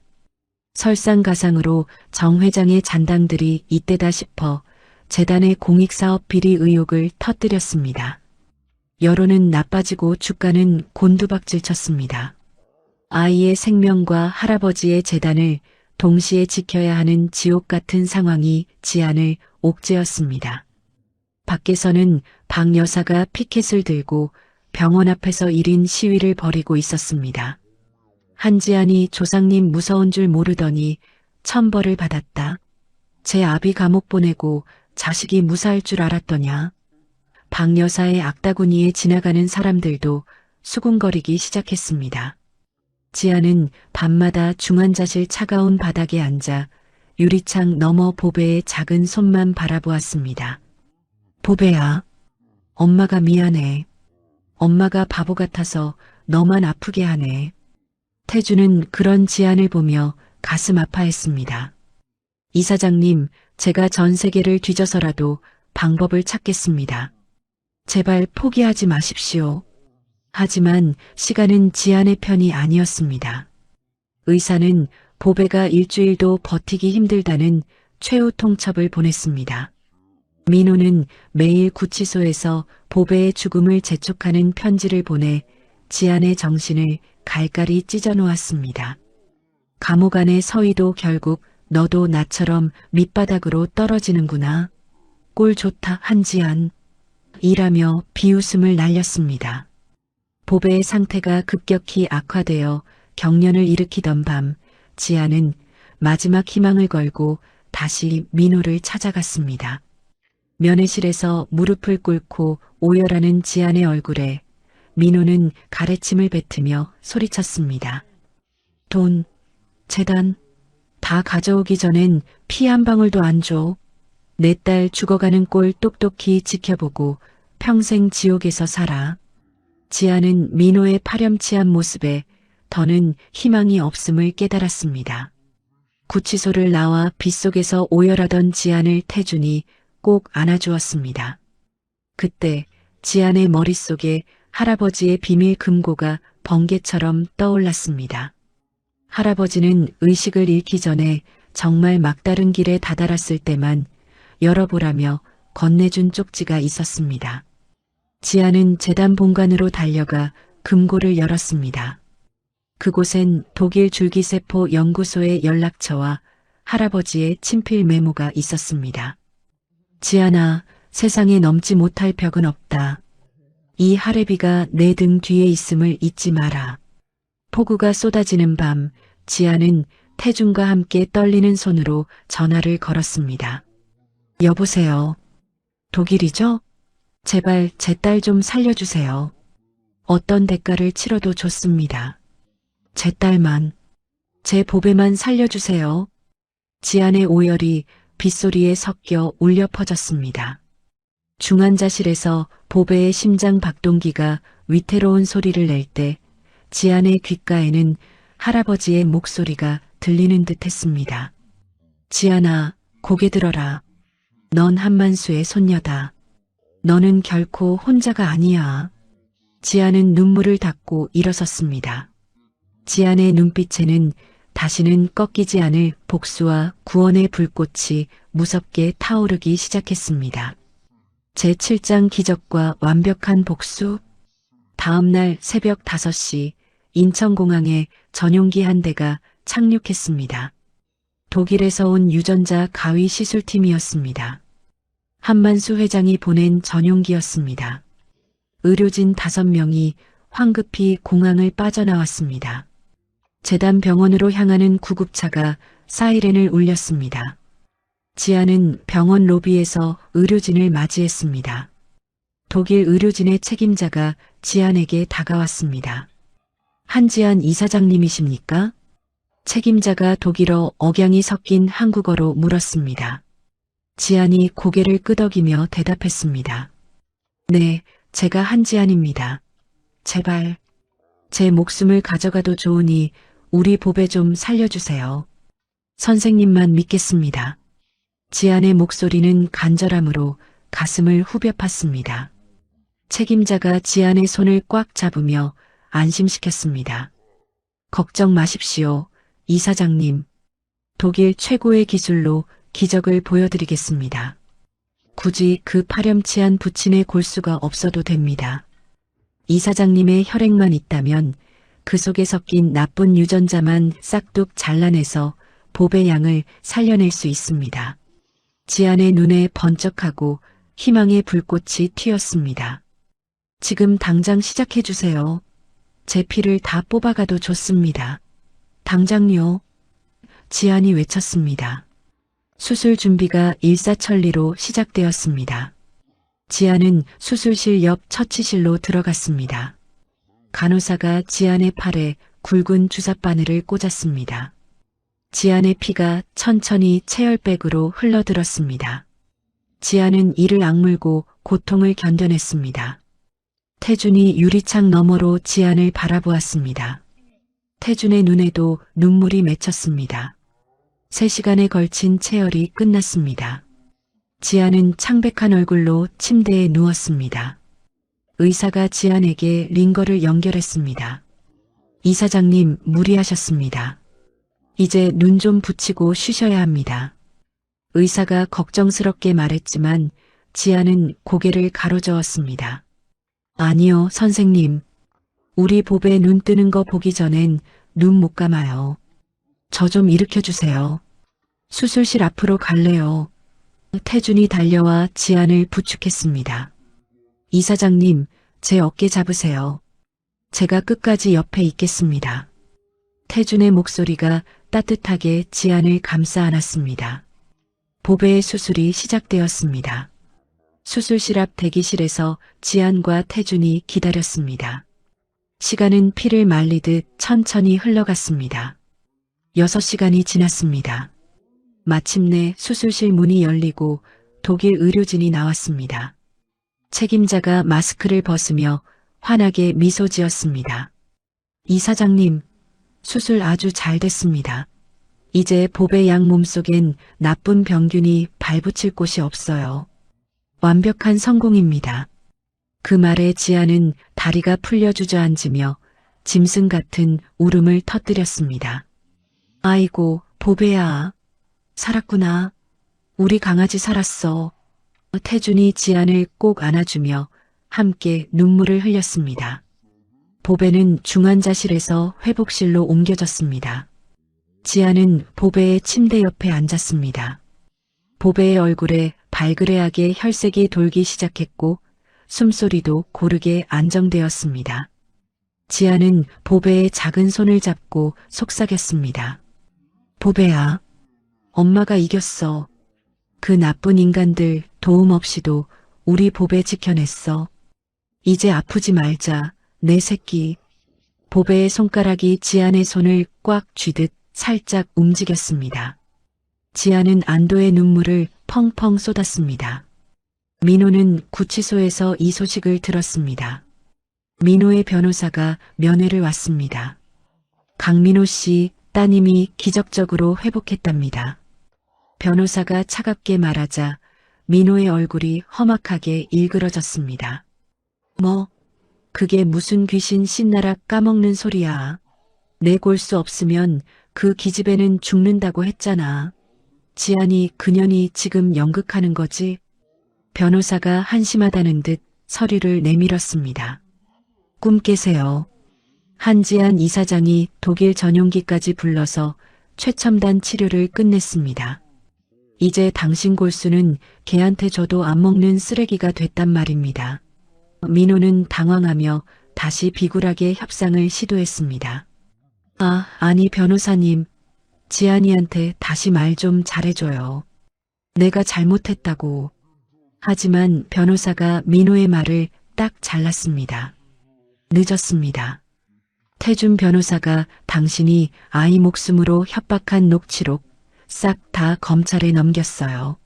설상가상으로 정 회장의 잔당들이 이때다 싶어 재단의 공익사업 비리 의혹을 터뜨렸습니다. 여론은 나빠지고 주가는 곤두박질 쳤습니다. 아이의 생명과 할아버지의 재단을 동시에 지켜야 하는 지옥 같은 상황이 지안을 옥죄었습니다. 밖에서는 박 여사가 피켓을 들고 병원 앞에서 1인 시위를 벌이고 있었습니다. 한지안이 조상님 무서운 줄 모르더니 천벌을 받았다. 제 아비 감옥 보내고 자식이 무사할 줄 알았더냐. 박 여사의 악다구니에 지나가는 사람들도 수군거리기 시작했습니다. 지아는 밤마다 중환자실 차가운 바닥에 앉아 유리창 너머 보배의 작은 손만 바라보았습니다. 보배야, 엄마가 미안해. 엄마가 바보 같아서 너만 아프게 하네. 태주는 그런 지안을 보며 가슴 아파했습니다. 이사장님, 제가 전 세계를 뒤져서라도 방법을 찾겠습니다. 제발 포기하지 마십시오. 하지만 시간은 지안의 편이 아니었습니다. 의사는 보배가 일주일도 버티기 힘들다는 최후 통첩을 보냈습니다. 민호는 매일 구치소에서 보배의 죽음을 재촉하는 편지를 보내 지안의 정신을 갈갈이 찢어놓았습니다. 감옥 안의 서희도 결국 너도 나처럼 밑바닥으로 떨어지는구나. 꼴 좋다 한지안. 이라며 비웃음을 날렸습니다. 보배의 상태가 급격히 악화되어 경련을 일으키던 밤 지안은 마지막 희망을 걸고 다시 민호를 찾아갔습니다. 면회실에서 무릎을 꿇고 오열하는 지안의 얼굴에 민호는 가래침을 뱉으며 소리쳤습니다. 돈, 재단 다 가져오기 전엔 피 한 방울도 안 줘. 내 딸 죽어가는 꼴 똑똑히 지켜보고 평생 지옥에서 살아. 지아는 민호의 파렴치한 모습에 더는 희망이 없음을 깨달았습니다. 구치소를 나와 빗속에서 오열하던 지안을 태준이 꼭 안아주었습니다. 그때 지안의 머릿속에 할아버지의 비밀 금고가 번개처럼 떠올랐습니다. 할아버지는 의식을 잃기 전에 정말 막다른 길에 다다랐을 때만 열어보라며 건네준 쪽지가 있었습니다. 지아는 재단 본관으로 달려가 금고를 열었습니다. 그곳엔 독일 줄기세포 연구소의 연락처와 할아버지의 친필 메모가 있었습니다. 지안아, 세상에 넘지 못할 벽은 없다. 이 할애비가 내 등 뒤에 있음을 잊지 마라. 폭우가 쏟아지는 밤, 지아는 태준과 함께 떨리는 손으로 전화를 걸었습니다. 여보세요. 독일이죠? 제발 제 딸 좀 살려주세요. 어떤 대가를 치러도 좋습니다. 제 딸만, 제 보배만 살려주세요. 지안의 오열이 빗소리에 섞여 울려 퍼졌습니다. 중환자실에서 보배의 심장 박동기가 위태로운 소리를 낼 때 지안의 귓가에는 할아버지의 목소리가 들리는 듯 했습니다. 지안아, 고개 들어라. 넌 한만수의 손녀다. 너는 결코 혼자가 아니야. 지안은 눈물을 닦고 일어섰습니다. 지안의 눈빛에는 다시는 꺾이지 않을 복수와 구원의 불꽃이 무섭게 타오르기 시작했습니다. 제7장 기적과 완벽한 복수. 다음 날 새벽 5시 인천공항에 전용기 한 대가 착륙했습니다. 독일에서 온 유전자 가위 시술팀이었습니다. 한만수 회장이 보낸 전용기였습니다. 의료진 5명이 황급히 공항을 빠져나왔습니다. 재단 병원으로 향하는 구급차가 사이렌을 울렸습니다. 지안은 병원 로비에서 의료진을 맞이했습니다. 독일 의료진의 책임자가 지안에게 다가왔습니다. 한지안 이사장님이십니까? 책임자가 독일어 억양이 섞인 한국어로 물었습니다. 지안이 고개를 끄덕이며 대답했습니다. 네, 제가 한지안입니다. 제발, 제 목숨을 가져가도 좋으니 우리 보배 좀 살려주세요. 선생님만 믿겠습니다. 지안의 목소리는 간절함으로 가슴을 후벼 팠습니다. 책임자가 지안의 손을 꽉 잡으며 안심시켰습니다. 걱정 마십시오, 이사장님. 독일 최고의 기술로 기적을 보여드리겠습니다. 굳이 그 파렴치한 부친의 골수가 없어도 됩니다. 이사장님의 혈액만 있다면 그 속에 섞인 나쁜 유전자만 싹둑 잘라내서 보배 양을 살려낼 수 있습니다. 지안의 눈에 번쩍하고 희망의 불꽃이 튀었습니다. 지금 당장 시작해주세요. 제 피를 다 뽑아가도 좋습니다. 당장요. 지안이 외쳤습니다. 수술 준비가 일사천리로 시작되었습니다. 지안은 수술실 옆 처치실로 들어갔습니다. 간호사가 지안의 팔에 굵은 주사바늘을 꽂았습니다. 지안의 피가 천천히 체열백으로 흘러들었습니다. 지안은 이를 악물고 고통을 견뎌냈습니다. 태준이 유리창 너머로 지안을 바라보았습니다. 태준의 눈에도 눈물이 맺혔습니다. 3시간에 걸친 체열이 끝났습니다. 지안은 창백한 얼굴로 침대에 누웠습니다. 의사가 지안에게 링거를 연결했습니다. 이사장님, 무리하셨습니다. 이제 눈 좀 붙이고 쉬셔야 합니다. 의사가 걱정스럽게 말했지만 지안은 고개를 가로저었습니다. 아니요, 선생님. 우리 보배 눈 뜨는 거 보기 전엔 눈 못 감아요. 저 좀 일으켜주세요. 수술실 앞으로 갈래요. 태준이 달려와 지안을 부축했습니다. 이사장님, 제 어깨 잡으세요. 제가 끝까지 옆에 있겠습니다. 태준의 목소리가 따뜻하게 지안을 감싸 안았습니다. 보배의 수술이 시작되었습니다. 수술실 앞 대기실에서 지안과 태준이 기다렸습니다. 시간은 피를 말리듯 천천히 흘러갔습니다. 6시간이 지났습니다. 마침내 수술실 문이 열리고 독일 의료진이 나왔습니다. 책임자가 마스크를 벗으며 환하게 미소 지었습니다. 이사장님, 수술 아주 잘 됐습니다. 이제 보배 양 몸속엔 나쁜 병균이 발붙일 곳이 없어요. 완벽한 성공입니다. 그 말에 지안은 다리가 풀려 주저앉으며 짐승 같은 울음을 터뜨렸습니다. 아이고, 보배야. 살았구나. 우리 강아지 살았어. 태준이 지안을 꼭 안아주며 함께 눈물을 흘렸습니다. 보배는 중환자실에서 회복실로 옮겨졌습니다. 지안은 보배의 침대 옆에 앉았습니다. 보배의 얼굴에 발그레하게 혈색이 돌기 시작했고 숨소리도 고르게 안정되었습니다. 지안은 보배의 작은 손을 잡고 속삭였습니다. 보배야, 엄마가 이겼어. 그 나쁜 인간들 도움 없이도 우리 보배 지켜냈어. 이제 아프지 말자, 내 새끼. 보배의 손가락이 지안의 손을 꽉 쥐듯 살짝 움직였습니다. 지아는 안도의 눈물을 펑펑 쏟았습니다. 민호는 구치소에서 이 소식을 들었습니다. 민호의 변호사가 면회를 왔습니다. 강민호 씨 따님이 기적적으로 회복했답니다. 변호사가 차갑게 말하자 민호의 얼굴이 험악하게 일그러졌습니다. 뭐, 그게 무슨 귀신 신나락 까먹는 소리야. 내골 수 없으면 그 기집애는 죽는다고 했잖아. 지안이 그년이 지금 연극하는 거지? 변호사가 한심하다는 듯 서류를 내밀었습니다. 꿈 깨세요. 한지안 이사장이 독일 전용기까지 불러서 최첨단 치료를 끝냈습니다. 이제 당신 골수는 걔한테 줘도 안 먹는 쓰레기가 됐단 말입니다. 민호는 당황하며 다시 비굴하게 협상을 시도했습니다. 아니 변호사님, 지안이한테 다시 말 좀 잘해줘요. 내가 잘못했다고. 하지만 변호사가 민호의 말을 딱 잘랐습니다. 늦었습니다. 태준 변호사가 당신이 아이 목숨으로 협박한 녹취록 싹 다 검찰에 넘겼어요.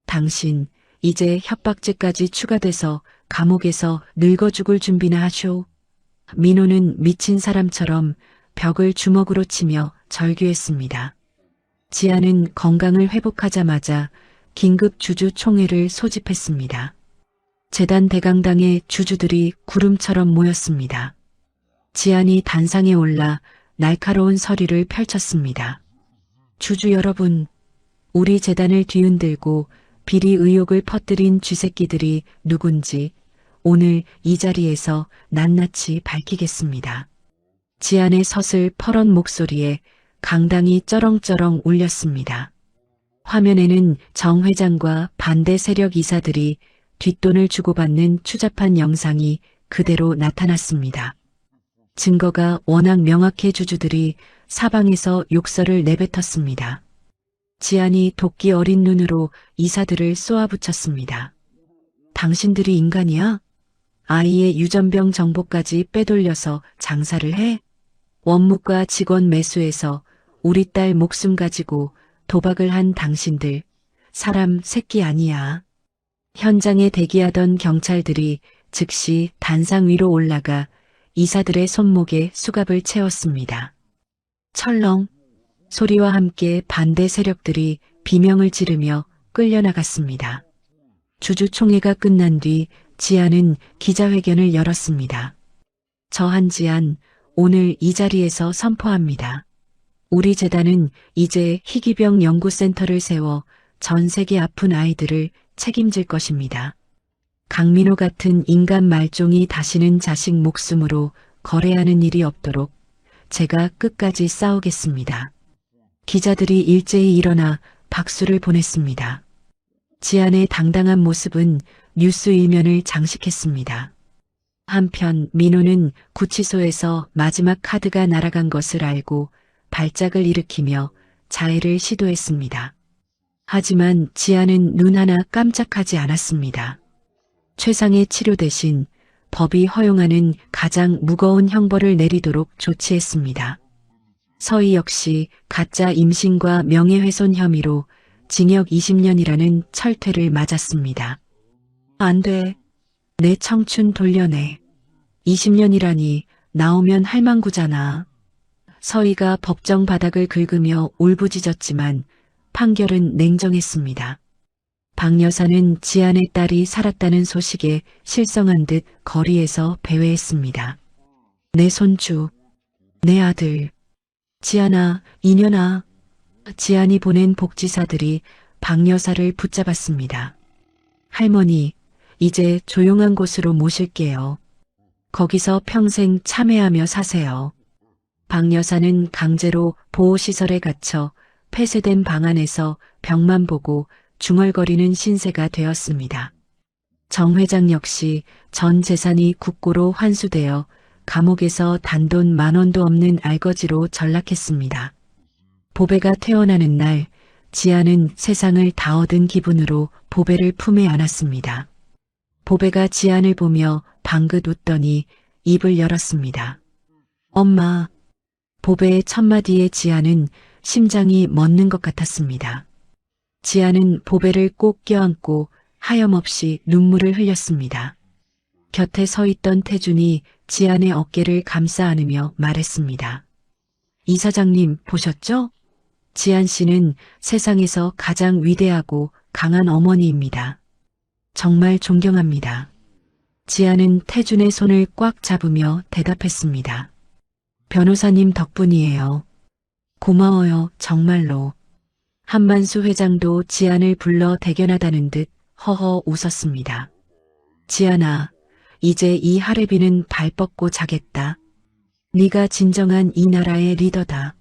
당신 이제 협박죄까지 추가돼서 감옥에서 늙어 죽을 준비나 하쇼. 민호는 미친 사람처럼 벽을 주먹으로 치며 절규했습니다. 지아는 건강을 회복하자마자 긴급 주주 총회를 소집했습니다. 재단 대강당에 주주들이 구름처럼 모였습니다. 지안이 단상에 올라 날카로운 서리를 펼쳤습니다. 주주 여러분, 우리 재단을 뒤흔들고 비리 의혹을 퍼뜨린 쥐새끼들이 누군지 오늘 이 자리에서 낱낱이 밝히겠습니다. 지안의 서슬 퍼런 목소리에 강당이 쩌렁쩌렁 울렸습니다. 화면에는 정 회장과 반대 세력 이사들이 뒷돈을 주고받는 추잡한 영상이 그대로 나타났습니다. 증거가 워낙 명확해 주주들이 사방에서 욕설을 내뱉었습니다. 지안이 도끼 어린 눈으로 이사들을 쏘아붙였습니다. 당신들이 인간이야? 아이의 유전병 정보까지 빼돌려서 장사를 해? 원무과 직원 매수해서 우리 딸 목숨 가지고 도박을 한 당신들, 사람 새끼 아니야. 현장에 대기하던 경찰들이 즉시 단상 위로 올라가 이사들의 손목에 수갑을 채웠습니다. 철렁 소리와 함께 반대 세력들이 비명을 지르며 끌려나갔습니다. 주주총회가 끝난 뒤 지안은 기자회견을 열었습니다. 저 한지안 오늘 이 자리에서 선포합니다. 우리 재단은 이제 희귀병 연구센터를 세워 전 세계 아픈 아이들을 책임질 것입니다. 강민호 같은 인간 말종이 다시는 자식 목숨으로 거래하는 일이 없도록 제가 끝까지 싸우겠습니다. 기자들이 일제히 일어나 박수를 보냈습니다. 지안의 당당한 모습은 뉴스 일면을 장식했습니다. 한편 민호는 구치소에서 마지막 카드가 날아간 것을 알고 발작을 일으키며 자해를 시도했습니다. 하지만 지안은 눈 하나 깜짝하지 않았습니다. 최상의 치료 대신 법이 허용하는 가장 무거운 형벌을 내리도록 조치했습니다. 서희 역시 가짜 임신과 명예훼손 혐의로 징역 20년이라는 철퇴를 맞았습니다. 안 돼. 내 청춘 돌려내. 20년이라니 나오면 할망구잖아. 서희가 법정 바닥을 긁으며 울부짖었지만 판결은 냉정했습니다. 박 여사는 지안의 딸이 살았다는 소식에 실성한 듯 거리에서 배회했습니다. 내 손주, 내 아들, 지안아, 이년아. 지안이 보낸 복지사들이 박 여사를 붙잡았습니다. 할머니, 이제 조용한 곳으로 모실게요. 거기서 평생 참회하며 사세요. 박 여사는 강제로 보호시설에 갇혀 폐쇄된 방 안에서 벽만 보고 중얼거리는 신세가 되었습니다. 정 회장 역시 전 재산이 국고로 환수되어 감옥에서 단돈 10,000원도 없는 알거지로 전락했습니다. 보배가 태어나는 날 지아는 세상을 다 얻은 기분으로 보배를 품에 안았습니다. 보배가 지안을 보며 방긋 웃더니 입을 열었습니다. 엄마. 보배의 첫마디에 지아는 심장이 멎는 것 같았습니다. 지아는 보배를 꼭 껴안고 하염없이 눈물을 흘렸습니다. 곁에 서 있던 태준이 지안의 어깨를 감싸 안으며 말했습니다. 이사장님 보셨죠? 지안 씨는 세상에서 가장 위대하고 강한 어머니입니다. 정말 존경합니다. 지안은 태준의 손을 꽉 잡으며 대답했습니다. 변호사님 덕분이에요. 고마워요, 정말로. 한만수 회장도 지안을 불러 대견하다는 듯 허허 웃었습니다. 지안아, 이제 이 하레비는 발 뻗고 자겠다. 네가 진정한 이 나라의 리더다.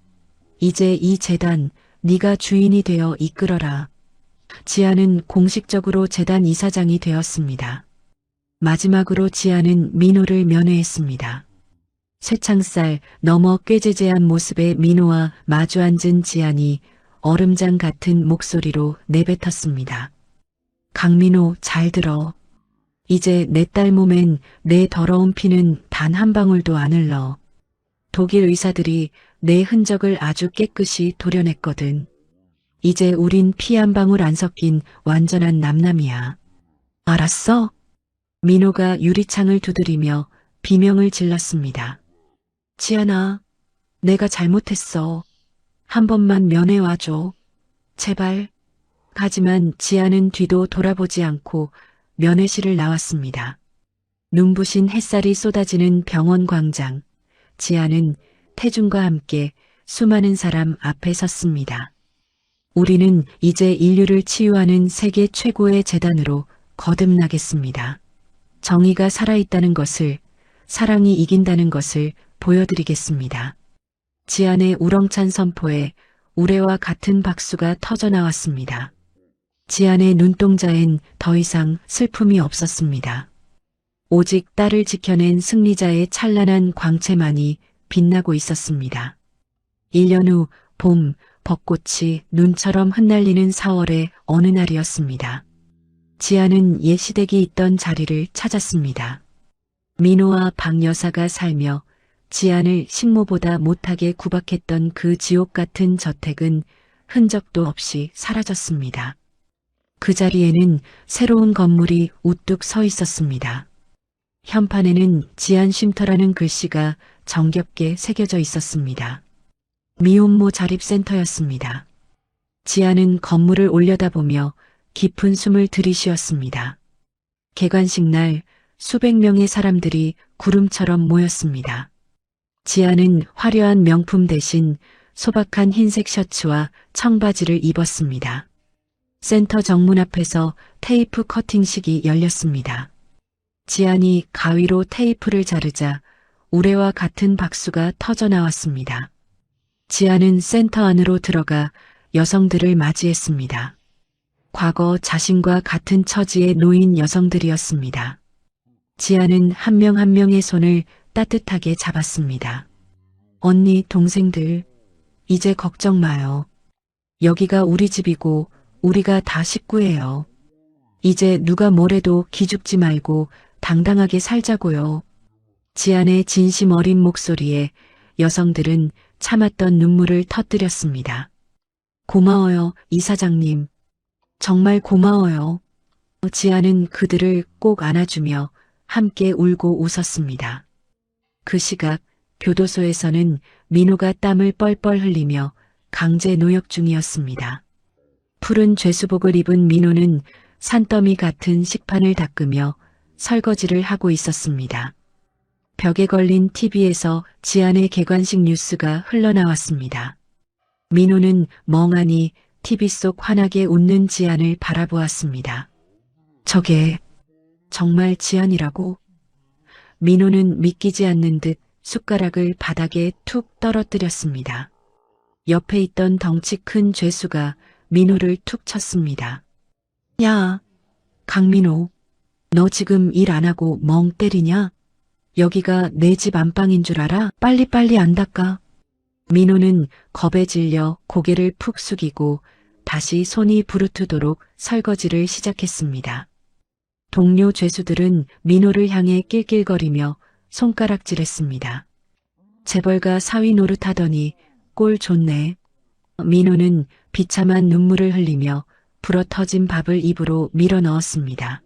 이제 이 재단 네가 주인이 되어 이끌어라. 지안은 공식적으로 재단 이사장이 되었습니다. 마지막으로 지안은 민호를 면회했습니다. 쇠창살 너머 꾀죄죄한 모습의 민호와 마주 앉은 지안이 얼음장 같은 목소리로 내뱉었습니다. 강민호 잘 들어. 이제 내 딸 몸엔 내 더러운 피는 단 한 방울도 안 흘러. 독일 의사들이 내 흔적을 아주 깨끗이 도려냈거든. 이제 우린 피 한 방울 안 섞인 완전한 남남이야. 알았어? 민호가 유리창을 두드리며 비명을 질렀습니다. 지안아, 내가 잘못했어. 한 번만 면회 와줘. 제발. 하지만 지안은 뒤도 돌아보지 않고 면회실을 나왔습니다. 눈부신 햇살이 쏟아지는 병원 광장. 지안은 태준과 함께 수많은 사람 앞에 섰습니다. 우리는 이제 인류를 치유하는 세계 최고의 재단으로 거듭나겠습니다. 정의가 살아있다는 것을, 사랑이 이긴다는 것을 보여드리겠습니다. 지안의 우렁찬 선포에 우레와 같은 박수가 터져나왔습니다. 지안의 눈동자엔 더 이상 슬픔이 없었습니다. 오직 딸을 지켜낸 승리자의 찬란한 광채만이 빛나고 있었습니다. 1년 후 봄, 벚꽃이 눈처럼 흩날리는 4월의 어느 날이었습니다. 지안은 옛 시댁이 있던 자리를 찾았습니다. 민호와 박 여사가 살며 지안을 식모보다 못하게 구박했던 그 지옥 같은 저택은 흔적도 없이 사라졌습니다. 그 자리에는 새로운 건물이 우뚝 서 있었습니다. 현판에는 지안 쉼터라는 글씨가 정겹게 새겨져 있었습니다. 미혼모 자립센터였습니다. 지안은 건물을 올려다보며 깊은 숨을 들이쉬었습니다. 개관식 날 수백 명의 사람들이 구름처럼 모였습니다. 지안은 화려한 명품 대신 소박한 흰색 셔츠와 청바지를 입었습니다. 센터 정문 앞에서 테이프 커팅식이 열렸습니다. 지안이 가위로 테이프를 자르자 우레와 같은 박수가 터져 나왔습니다. 지안은 센터 안으로 들어가 여성들을 맞이했습니다. 과거 자신과 같은 처지에 놓인 여성들이었습니다. 지안은 한 명 한 명의 손을 따뜻하게 잡았습니다. 언니, 동생들, 이제 걱정 마요. 여기가 우리 집이고 우리가 다 식구예요. 이제 누가 뭐래도 기죽지 말고 당당하게 살자고요. 지안의 진심 어린 목소리에 여성들은 참았던 눈물을 터뜨렸습니다. 고마워요, 이사장님. 정말 고마워요. 지안은 그들을 꼭 안아주며 함께 울고 웃었습니다. 그 시각 교도소에서는 민호가 땀을 뻘뻘 흘리며 강제 노역 중이었습니다. 푸른 죄수복을 입은 민호는 산더미 같은 식판을 닦으며 설거지를 하고 있었습니다. 벽에 걸린 TV에서 지안의 개관식 뉴스가 흘러나왔습니다. 민호는 멍하니 TV 속 환하게 웃는 지안을 바라보았습니다. 저게 정말 지안이라고? 민호는 믿기지 않는 듯 숟가락을 바닥에 툭 떨어뜨렸습니다. 옆에 있던 덩치 큰 죄수가 민호를 툭 쳤습니다. 야, 강민호, 너 지금 일 안 하고 멍 때리냐? 여기가 내 집 안방인 줄 알아? 빨리빨리 안 닦아. 민호는 겁에 질려 고개를 푹 숙이고 다시 손이 부르트도록 설거지를 시작했습니다. 동료 죄수들은 민호를 향해 낄낄거리며 손가락질했습니다. 재벌가 사위 노릇하더니 꼴 좋네. 민호는 비참한 눈물을 흘리며 불어터진 밥을 입으로 밀어 넣었습니다.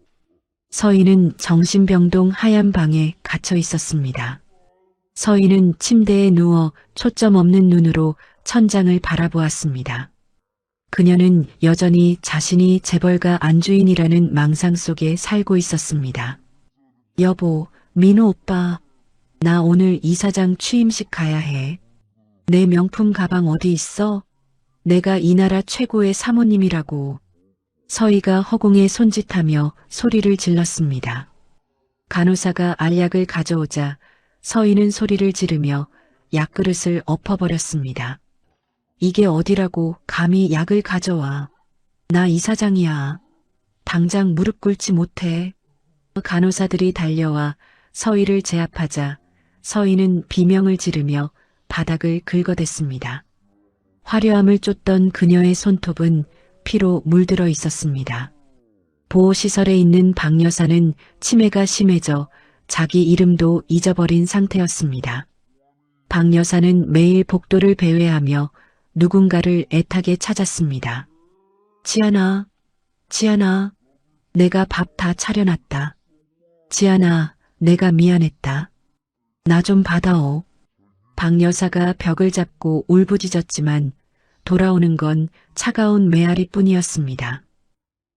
서희는 정신병동 하얀 방에 갇혀 있었습니다. 서희는 침대에 누워 초점 없는 눈으로 천장을 바라보았습니다. 그녀는 여전히 자신이 재벌가 안주인이라는 망상 속에 살고 있었습니다. 여보, 민호 오빠, 나 오늘 이사장 취임식 가야 해. 내 명품 가방 어디 있어? 내가 이 나라 최고의 사모님이라고. 서희가 허공에 손짓하며 소리를 질렀습니다. 간호사가 알약을 가져오자 서희는 소리를 지르며 약그릇을 엎어버렸습니다. 이게 어디라고 감히 약을 가져와. 나 이사장이야. 당장 무릎 꿇지 못해. 간호사들이 달려와 서희를 제압하자 서희는 비명을 지르며 바닥을 긁어댔습니다. 화려함을 쫓던 그녀의 손톱은 피로 물들어 있었습니다. 보호시설에 있는 박 여사는 치매가 심해져 자기 이름도 잊어버린 상태였습니다. 박 여사는 매일 복도를 배회하며 누군가를 애타게 찾았습니다. 지안아, 지안아, 내가 밥 다 차려놨다. 지안아, 내가 미안했다. 나 좀 받아오. 박 여사가 벽을 잡고 울부짖었지만 돌아오는 건 차가운 메아리뿐이었습니다.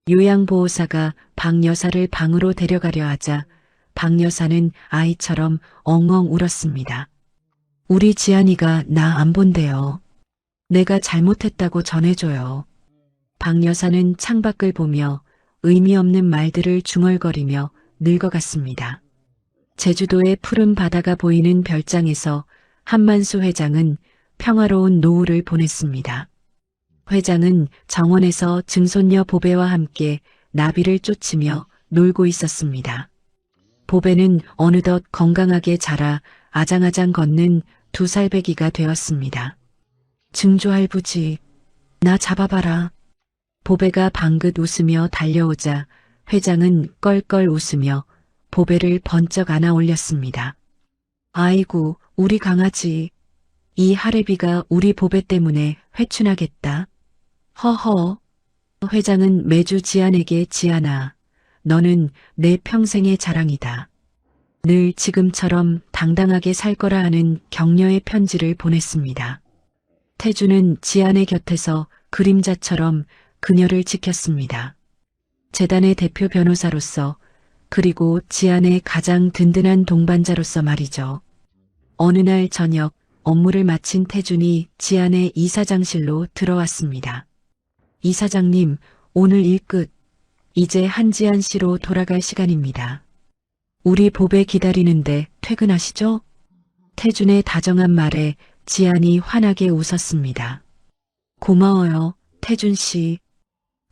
요양보호사가 박 여사를 방으로 데려가려 하자 박 여사는 아이처럼 엉엉 울었습니다. 우리 지안이가 나 안 본대요. 내가 잘못했다고 전해줘요. 박 여사는 창밖을 보며 의미 없는 말들을 중얼거리며 늙어갔습니다. 제주도의 푸른 바다가 보이는 별장에서 한만수 회장은 평화로운 노후를 보냈습니다. 회장은 정원에서 증손녀 보배와 함께 나비를 쫓으며 놀고 있었습니다. 보배는 어느덧 건강하게 자라 아장아장 걷는 2살배기가 되었습니다. 증조할부지, 나 잡아봐라. 보배가 방긋 웃으며 달려오자 회장은 껄껄 웃으며 보배를 번쩍 안아 올렸습니다. 아이고, 우리 강아지. 이 하레비가 우리 보배 때문에 회춘하겠다. 허허. 회장은 매주 지안에게 지안아, 너는 내 평생의 자랑이다. 늘 지금처럼 당당하게 살 거라 하는 격려의 편지를 보냈습니다. 태주는 지안의 곁에서 그림자처럼 그녀를 지켰습니다. 재단의 대표 변호사로서 그리고 지안의 가장 든든한 동반자로서 말이죠. 어느 날 저녁 업무를 마친 태준이 지안의 이사장실로 들어왔습니다. 이사장님, 오늘 일 끝. 이제 한지안 씨로 돌아갈 시간입니다. 우리 보배 기다리는데 퇴근하시죠? 태준의 다정한 말에 지안이 환하게 웃었습니다. 고마워요, 태준 씨.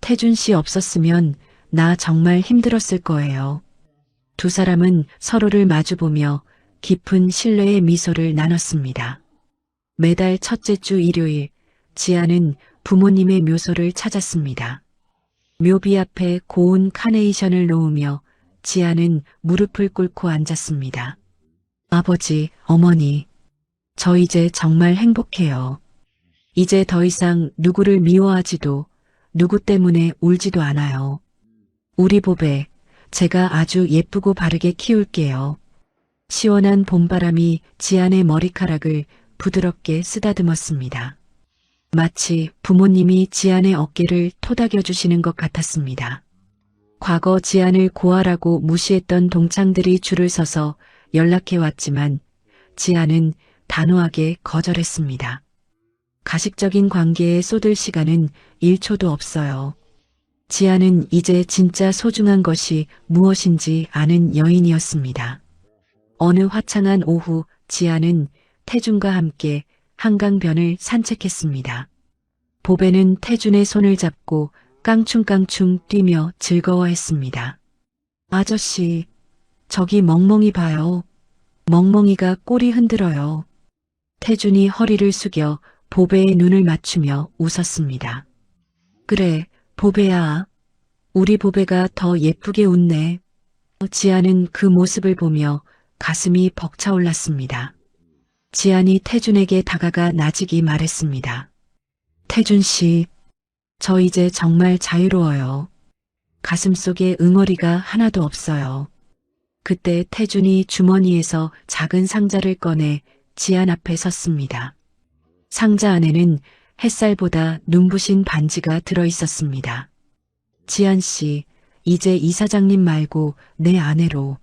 태준 씨 없었으면 나 정말 힘들었을 거예요. 두 사람은 서로를 마주보며 깊은 신뢰의 미소를 나눴습니다. 매달 첫째 주 일요일, 지안은 부모님의 묘소를 찾았습니다. 묘비 앞에 고운 카네이션을 놓으며 지안은 무릎을 꿇고 앉았습니다. 아버지, 어머니, 저 이제 정말 행복해요. 이제 더 이상 누구를 미워하지도 누구 때문에 울지도 않아요. 우리 보배, 제가 아주 예쁘고 바르게 키울게요. 시원한 봄바람이 지안의 머리카락을 부드럽게 쓰다듬었습니다. 마치 부모님이 지안의 어깨를 토닥여 주시는 것 같았습니다. 과거 지안을 고아라고 무시했던 동창들이 줄을 서서 연락해 왔지만 지안은 단호하게 거절했습니다. 가식적인 관계에 쏟을 시간은 1초도 없어요. 지안은 이제 진짜 소중한 것이 무엇인지 아는 여인이었습니다. 어느 화창한 오후 지안은 태준과 함께 한강변을 산책했습니다. 보배는 태준의 손을 잡고 깡충깡충 뛰며 즐거워했습니다. 아저씨, 저기 멍멍이 봐요. 멍멍이가 꼬리 흔들어요. 태준이 허리를 숙여 보배의 눈을 맞추며 웃었습니다. 그래, 보배야. 우리 보배가 더 예쁘게 웃네. 지안은 그 모습을 보며 가슴이 벅차올랐습니다. 지안이 태준에게 다가가 나직이 말했습니다. 태준 씨, 저 이제 정말 자유로워요. 가슴속에 응어리가 하나도 없어요. 그때 태준이 주머니에서 작은 상자를 꺼내 지안 앞에 섰습니다. 상자 안에는 햇살보다 눈부신 반지가 들어 있었습니다. 지안 씨, 이제 이사장님 말고 내 아내로,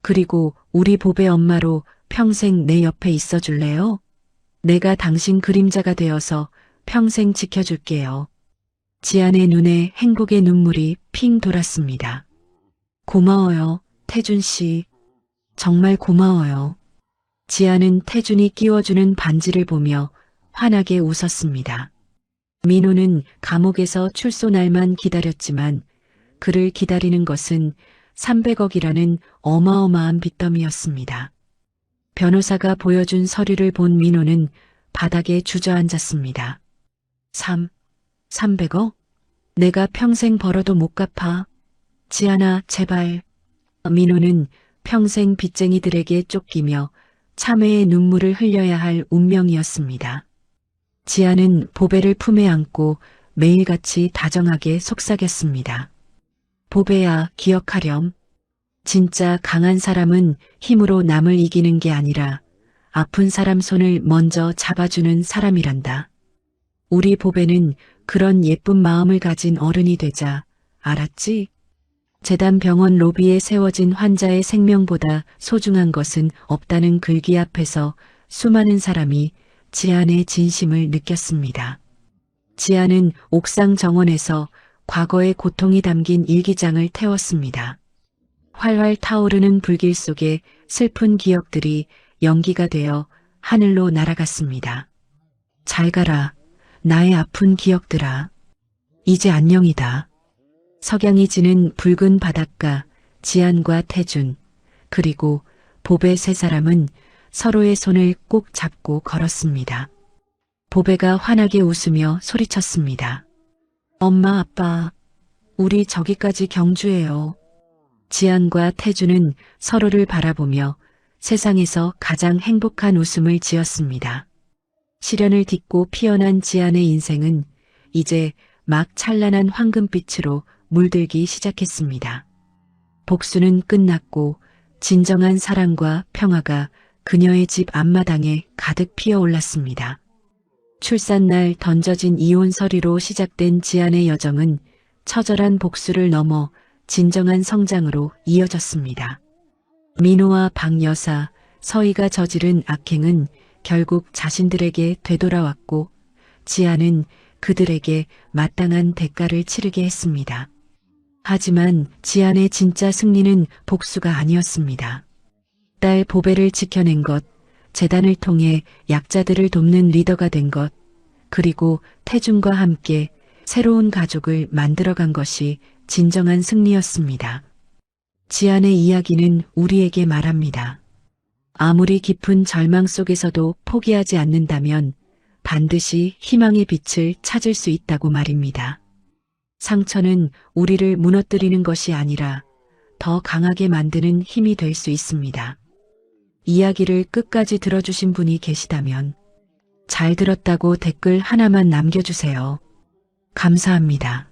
그리고 우리 보배 엄마로 평생 내 옆에 있어 줄래요? 내가 당신 그림자가 되어서 평생 지켜줄게요. 지안의 눈에 행복의 눈물이 핑 돌았습니다. 고마워요, 태준 씨. 정말 고마워요. 지안은 태준이 끼워주는 반지를 보며 환하게 웃었습니다. 민호는 감옥에서 출소 날만 기다렸지만 그를 기다리는 것은 300억이라는 어마어마한 빚더미였습니다. 변호사가 보여준 서류를 본 민호는 바닥에 주저앉았습니다. 300억? 내가 평생 벌어도 못 갚아. 지안아, 제발. 민호는 평생 빚쟁이들에게 쫓기며 참회의 눈물을 흘려야 할 운명이었습니다. 지안은 보배를 품에 안고 매일같이 다정하게 속삭였습니다. 보배야, 기억하렴. 진짜 강한 사람은 힘으로 남을 이기는 게 아니라 아픈 사람 손을 먼저 잡아주는 사람이란다. 우리 보배는 그런 예쁜 마음을 가진 어른이 되자. 알았지? 재단 병원 로비에 세워진 환자의 생명보다 소중한 것은 없다는 글귀 앞에서 수많은 사람이 지안의 진심을 느꼈습니다. 지안은 옥상 정원에서 과거의 고통이 담긴 일기장을 태웠습니다. 활활 타오르는 불길 속에 슬픈 기억들이 연기가 되어 하늘로 날아갔습니다. 잘 가라, 나의 아픈 기억들아. 이제 안녕이다. 석양이 지는 붉은 바닷가, 지안과 태준, 그리고 보배 세 사람은 서로의 손을 꼭 잡고 걸었습니다. 보배가 환하게 웃으며 소리쳤습니다. 엄마, 아빠, 우리 저기까지 경주해요. 지안과 태준은 서로를 바라보며 세상에서 가장 행복한 웃음을 지었습니다. 시련을 딛고 피어난 지안의 인생은 이제 막 찬란한 황금빛으로 물들기 시작했습니다. 복수는 끝났고 진정한 사랑과 평화가 그녀의 집 앞마당에 가득 피어올랐습니다. 출산날 던져진 이혼 서류로 시작된 지안의 여정은 처절한 복수를 넘어 진정한 성장으로 이어졌습니다. 민호와 박 여사, 서희가 저지른 악행은 결국 자신들에게 되돌아왔고 지안은 그들에게 마땅한 대가를 치르게 했습니다. 하지만 지안의 진짜 승리는 복수가 아니었습니다. 딸 보배를 지켜낸 것, 재단을 통해 약자들을 돕는 리더가 된 것, 그리고 태준과 함께 새로운 가족을 만들어간 것이 진정한 승리였습니다. 지안의 이야기는 우리에게 말합니다. 아무리 깊은 절망 속에서도 포기하지 않는다면 반드시 희망의 빛을 찾을 수 있다고 말입니다. 상처는 우리를 무너뜨리는 것이 아니라 더 강하게 만드는 힘이 될 수 있습니다. 이야기를 끝까지 들어주신 분이 계시다면 잘 들었다고 댓글 하나만 남겨주세요. 감사합니다.